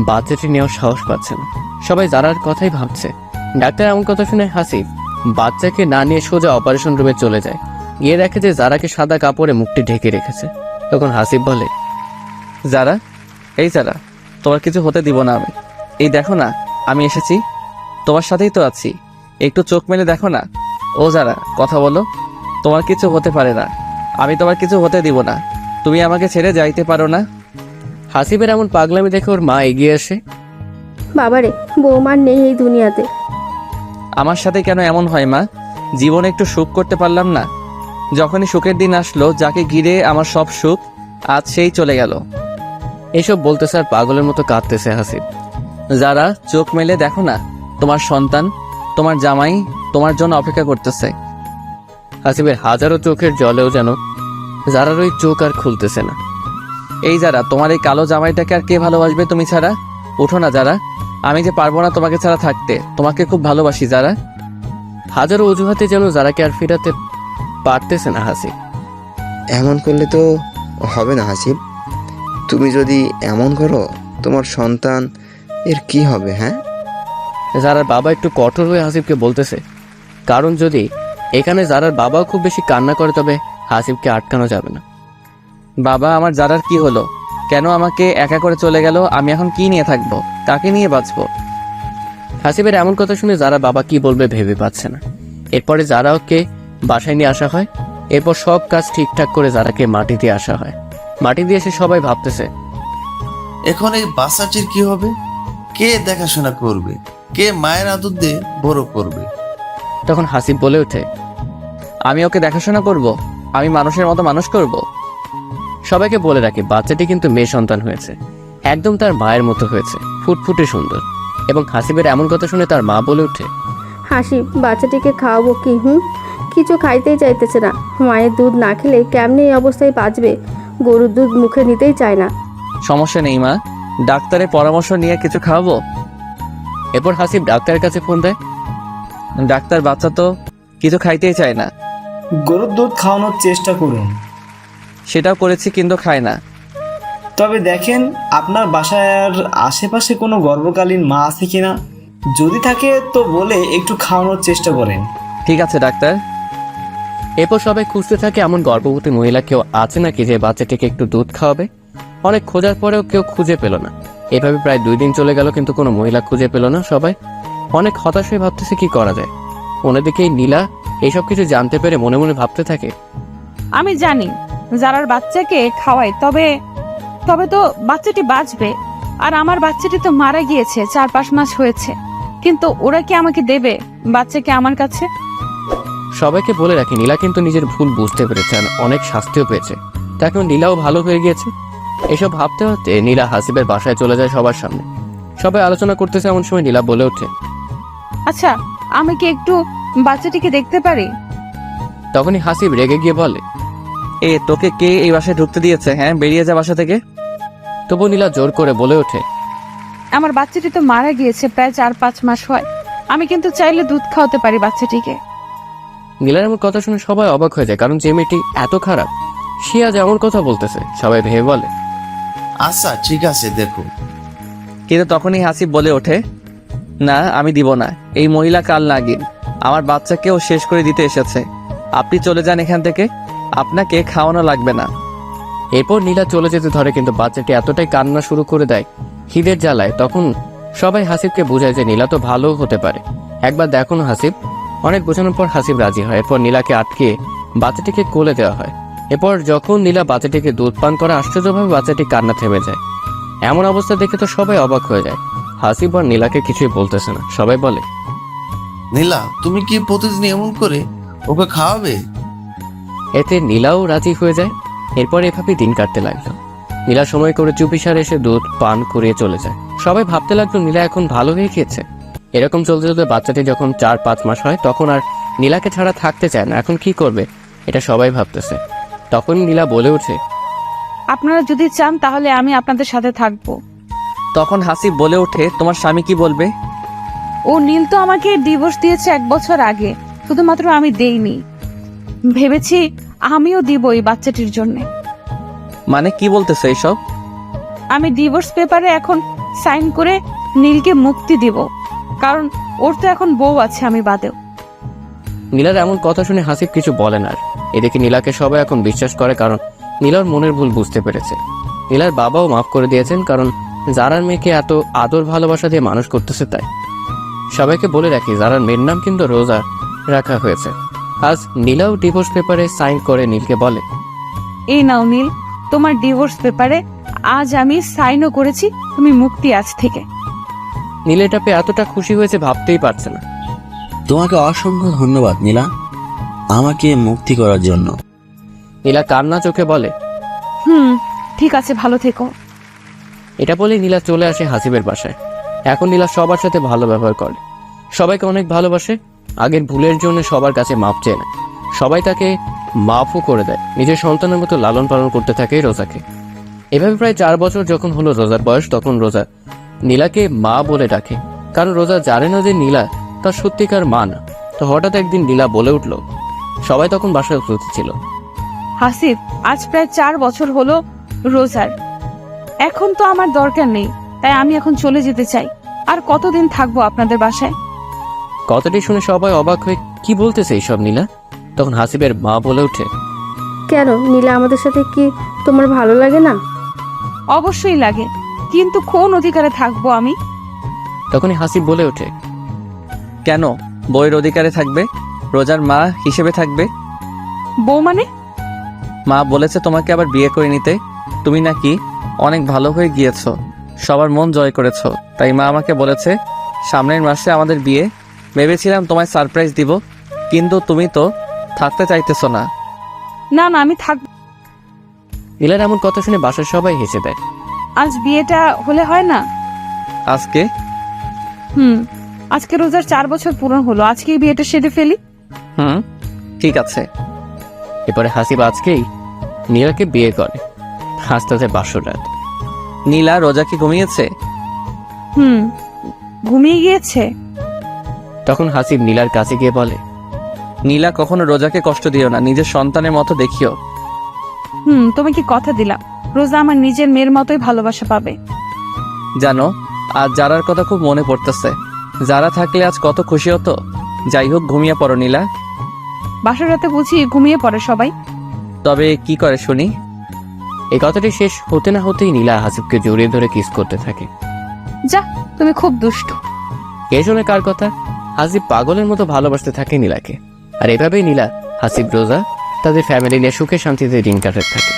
বাচ্চাটি নেওয়ার সাহস পাচ্ছে না, সবাই জারার কথাই ভাবছে। ডাক্তার এমন কথা শুনে হাসিব বাচ্চাকে না নিয়ে সোজা অপারেশন রুমে চলে যায়। গিয়ে দেখে যে জারাকে সাদা কাপড়ে মুখটি ঢেকে রেখেছে। তখন হাসিব বলে,
যারা, এই যারা, তোমার কিছু হতে দিব না আমি। এই দেখো না, আমি এসেছি, তোমার সাথেই তো আছি, একটু চোখ মেলে দেখো না। ও যারা, কথা বলো, তোমার কিছু হতে পারে না, আমি তোমার কিছু হতে দিব না, তুমি আমাকে ছেড়ে যাইতে পারো না।
হাসিবের এমন পাগলামি দেখে ওর মা এগিয়ে আসে।
বাবারে, বৌমার নেই এই দুনিয়াতে।
আমার সাথে কেন এমন হয় মা? জীবনে একটু সুখ করতে পারলাম না? যখনই সুখের দিন আসলো, যাকে ঘিরে আমার সব সুখ, আজ সেই চলে গেল।
এসব বলতে স্যার পাগলের মতো কাঁদতেছে হাসিব।
যারা, চোখ মেলে দেখো না, তোমার সন্তান, তোমার জামাই তোমার জন্য অপেক্ষা করতেছে।
হাসিবের হাজারো চোখের জলেও যেন যারার ওই চোখ আর খুলতেছে না।
এই যারা, তোমার এই কালো জামাইটাকে আর কে ভালোবাসবে তুমি ছাড়া? উঠো না যারা, আমি যে পারবো না তোমাকে ছাড়া থাকতে। তোমাকে খুব ভালোবাসি যারা।
হাজারো অজুহাতে যেন যারাকে আর ফেরাতে পারতেছে না হাসিব।
এমন করলে তো হবে না হাসিব। তুমি যদি এমন করো তোমার সন্তান এর কি হবে? হ্যাঁ,
যারার বাবা একটু কঠোর হয়ে হাসিবকে বলতেছে, কারণ যদি এখানে যারার বাবাও খুব বেশি কান্না করে তবে হাসিবকে আটকানো যাবে না।
বাবা, আমার যারার কি হলো? কেন আমাকে একা করে চলে গেল? আমি এখন কি নিয়ে থাকবো? কাকে নিয়ে বাঁচবো?
হাসিবের এমন কথা শুনে যারা বাবা কি বলবে ভেবে পাচ্ছে না। এরপরে যারা ওকে বাসায় নিয়ে আসা হয়। এরপর সব কাজ ঠিকঠাক করে যারাকে মাটি দিয়ে আসা হয়। মাটি দিয়ে এসে সবাই ভাবতেছে,
এখন এই বাচ্চাটির কি হবে? কে দেখাশোনা করবে? কে মায়ের আদর দিয়ে বড় করবে?
তখন হাসিব বলে ওঠে,
আমি ওকে দেখাশোনা করব? আমি মানুষের মতো মানুষ করব?
সবাইকে বলে রাখে বাচ্চাটি কিন্তু মেয়ে সন্তান হয়েছে, একদম তার মায়ের মতো হয়েছে, ফুটফুটে সুন্দর। এবং হাসিবের এমন কথা শুনে তার মা বলে ওঠে,
হাসি, বাচ্চাটিকে খাওয়াবো কি? কিছু খাইতেই চাইতেছে না। মায়ের দুধ না খেলে কেমনি এই অবস্থায় বাঁচবে? গরুর দুধ মুখে নিতেই চায় না।
সমস্যা নেই মা, ডাক্তারের পরামর্শ নিয়ে কিছু খাওয়াবো।
এরপর হাসিব ডাক্তারের কাছে ফোন দেয়।
ডাক্তার, বাচ্চা তো কিছু খাইতেই চায় না।
গরুর দুধ খাওয়ানোর চেষ্টা করুন।
সেটাও করেছি কিন্তু খায় না।
তবে দেখেন আপনার বাসার আশেপাশে কোনো গর্ভকালীন মা আছে কিনা, যদি থাকে তো বলে একটু খাওয়ানোর চেষ্টা করেন।
ঠিক আছে ডাক্তার।
এরপর সবাই খুঁজতে থাকে এমন গর্ভবতী মহিলা কেউ আছে নাকি যে বাচ্চাটিকে একটু দুধ খাওয়াবে। অনেক খোঁজার পরেও কেউ খুঁজে পেল না। এভাবে প্রায় 2 দিন চলে গেল, কিন্তু কোনো মহিলা খুঁজে পেল না। সবাই অনেক হতাশ হয়ে ভাবতেছে কি করা যায়। অন্যদিকে নীলা এইসব কিছু জানতে পেরে মনে মনে ভাবতে থাকে,
আমি জানি যারার বাচ্চাকে খাওয়াই, তবে তো বাচ্চাটি বাঁচবে। আর আমার বাচ্চাটি তো মারা গিয়েছে, 4-5 মাস হয়েছে। কিন্তু ওরা কি আমাকে দেবে বাচ্চাকে আমার কাছে?
সবাইকে বলে রাখি নীলা কিন্তু নিজের ভুল বুঝতে পেরেছে আর অনেক শাস্তিও পেয়েছে। তাকে নীলাও ভালো হয়ে গিয়েছে। এসব ভাবতে ভাবতে নীলা হাসিবের বাসায় চলে যায় সবার সামনে। সবাই আলোচনা করতেছে, এমন সময় নীলা বলে ওঠে,
আচ্ছা, আমি কি একটু বাচ্চাটিকে দেখতে পারি?
তখনই হাসিব রেগে গিয়ে বলে,
তোকে কে এই বাসায় ঢুকতে দিয়েছে? হ্যাঁ, বেরিয়ে যা বাসা থেকে।
তবু নীলা জোর করে বলে ওঠে,
আমার বাচ্চাটি তো মারা গিয়েছে, প্রায় 4-5 মাস হয়। আমি কিন্তু চাইলে দুধ খাওয়াতে পারি বাচ্চাটিকে।
নীলার এমন কথা শুনে সবাই অবাক হয়ে যায়, কারণ যে মেয়েটি এত খারাপ সে আজ এমন কথা বলতেছে। সবাই ভেবে বলে,
আচ্ছা ঠিক আছে, দেখো।
কিন্তু তখনই হাসিব বলে ওঠে, না, আমি দিব না। এই মহিলা কাল নাগিন, আমার বাচ্চাকেও শেষ করে দিতে এসেছে। আপনি চলে যান এখান থেকে, আপনাকে খাওয়ানো লাগবে না।
এরপর নীলা চলে যেতে ধরে, কিন্তু বাচ্চাটি এতটাই কান্না শুরু করে দেয় খিদের জ্বালায়। তখন সবাই হাসিবকে বোঝায় যে নীলা তো ভালো হতে পারে, একবার দেখো না হাসিব। অনেক বোঝানোর পর হাসিব রাজি হয়। এরপর নীলাকে আটকে বাচ্চাটিকে কোলে দেওয়া হয়। এরপর যখন নীলা বাচ্চাটিকে দুধ পান করে, আশ্চর্যভাবে বাচ্চাটি কান্না থেমে যায়। এমন অবস্থা দেখে তো সবাই অবাক হয়ে যায়। হাসিব আর নীলাকে কিছুই বলতেছে না। সবাই বলে,
নীলা, তুমি কি প্রতিদিন এমন করে ওকে খাওয়াবে?
এতে নীলাও রাজি হয়ে যায়। এরপর এভাবে দিন কাটতে লাগলো। নীলা সময় করে চুপিসারে এসে দুধ পান করিয়ে চলে যায়। সবাই ভাবতে লাগলো নীলা এখন ভালো হয়ে গিয়েছে। এরকম চলতে চলতে বাচ্চাটি যখন 4-5 মাস হয়, তখন আর নীলাকে ছাড়া থাকতে চায় না। এখন কি করবে এটা সবাই ভাবতেছে। তখন নীলা বলে ওঠে,
আপনারা যদি চান তাহলে আমি আপনাদের সাথে থাকবো।
তখন হাসিব বলে ওঠে, তোমার স্বামী কি বলবে?
ও নীল তো আমাকে ডিভোর্স দিয়েছে 1 বছর আগে, শুধুমাত্র আমি দেইনি। ভেবেছি আমিও দিব এই বাচ্চাটির জন্য।
মানে কি বলতেছে এইসব?
আমি ডিভোর্স পেপারে এখন সাইন করে নীলকে মুক্তি দিব, কারণ ওর তো এখন বউ আছে আমি বাদেও।
নীলার এমন কথা শুনে হাসিব কিছু বলে না। আর এদিকে নীলাকে সবাই এখন বিশ্বাস করে, কারণ নীলার মনের ভুল বুঝতে পেরেছে। নীলার বাবাও মাফ করে দিয়েছেন, কারণ জারার মেয়েকে এত আদর ভালোবাসা দিয়ে মানুষ করতেছে তাই। সবাইকে বলে রাখি জারার মেয়ের নাম কিন্তু রোজা রাখা হয়েছে। আজ নীলাও ডিভোর্স পেপারে সাইন করে নীলকে বলে,
এই নাও নীল, তোমার ডিভোর্স পেপারে আজ আমি সাইনও করেছি, তুমি মুক্তি আজ থেকে।
নীল এটা পেয়ে এতটা খুশি হয়েছে ভাবতেই পারছে না।
তোমাকে অসংখ্য ধন্যবাদ নীলা, আমাকে মুক্তি করার জন্য।
নীলা কান্না চোখে বলে,
ঠিক আছে, ভালো থেকো।
এটা বলে নীলা চলে আসে হাসিবের বাসায়। এখন নীলা সবার সাথে ভালো ব্যবহার করে, সবাইকে অনেক ভালোবাসে। আগের ভুলের জন্য সবার কাছে মাপ চেয়ে নেয়। সবাই তাকে মাফও করে দেয়। নিজের সন্তানের মতো লালন পালন করতে থাকে রোজাকে। এভাবে প্রায় 4 বছর যখন হলো রোজার বয়স, তখন রোজা নীলাকে মা বলে ডাকে, কারণ রোজা জানে না যে নীলা তার সত্যিকার মা না। তো হঠাৎ একদিন নীলা বলে উঠল, সবাই তখন বাসায় উপস্থিত ছিল।
হাসিব, আজ প্রায় 4 বছর হলো রোজার। এখন তো আমার দরকার নেই, তাই আমি এখন চলে যেতে চাই। আর কতদিন থাকবো আপনাদের বাসায়?
কথাটি শুনে সবাই অবাক হয়ে কি বলতেছে এইসব নীলা। তখন হাসিবের মা বলে ওঠে,
কেন নীলা আমাদের সাথে কি তোমার ভালো লাগে না?
অবশ্যই লাগে, কিন্তু কোন অধিকারে থাকবো আমি?
তখনই হাসিব বলে ওঠে,
কেন বইয়ের অধিকারে থাকবে? রোজার মা হিসেবে থাকবে।
বউ মানে?
মা বলেছে তোমাকে আবার বিয়ে করে নিতে। তুমি নাকি অনেক ভালো হয়ে গিয়েছো, সবার মন জয় করেছো, তাই মা আমাকে বলেছে সামনের মাসে আমাদের বিয়ে। ভেবেছিলাম তোমায় সারপ্রাইজ দিব, কিন্তু তুমি তো থাকতে চাইতেছো না।
না না, আমি থাকবো।
নীলার এমন কথা শুনে বাসার সবাই হেসে দেয়।
আজ বিয়েটা হলে হয় না?
আজকে
আজকে রোজার 4 বছর পূরণ হলো, আজকেই বিয়েটা সেরে ফেলি।
ঠিক আছে।
এরপরে হাসিব আজকেই নীলাকে বিয়ে করে। আস্তে আস্তে বাসর রাত।
নীলা রোজা কি ঘুমিয়েছে?
ঘুমিয়ে গিয়েছে।
তখন হাসিব নীলার কাছে গিয়ে বলে,
নীলা কখনো রোজাকে কষ্ট দিও না, নিজের সন্তানের মতো দেখিও।
তোমাকে কথা দিলাম, রোজা আমার নিজের মেয়ের মতোই ভালোবাসা পাবে।
জানো, আজ যারার কথা খুব মনে পড়তেছে। যারা থাকলে আজ কত খুশি হতো। যাই হোক, ঘুমিয়ে পড়ো নীলা।
বাসর রাতে বুঝি ঘুমিয়ে পড়ে সবাই?
তবে কি করে শুনি?
এই কথাটি শেষ হতে না হতেই নীলা হাসিবকে জড়িয়ে ধরে কিস করতে থাকে।
যা, তুমি খুব দুষ্ট।
কে শোনে কার কথা? হাসিব পাগলের মতো ভালোবাসতে থাকে নীলাকে। আর এভাবেই নীলা, হাসিব, রোজা তাদের ফ্যামিলি নিয়ে সুখে শান্তিতে দিন কাটাতে থাকে।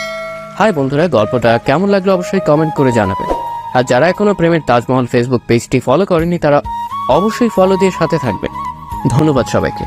হাই বন্ধুরা, গল্পটা কেমন লাগলো অবশ্যই কমেন্ট করে জানাবেন। আর যারা এখনো প্রেমের তাজমহল ফেসবুক পেজটি ফলো করেনি তারা অবশ্যই ফলো দিয়ে সাথে থাকবেন। ধন্যবাদ সবাইকে।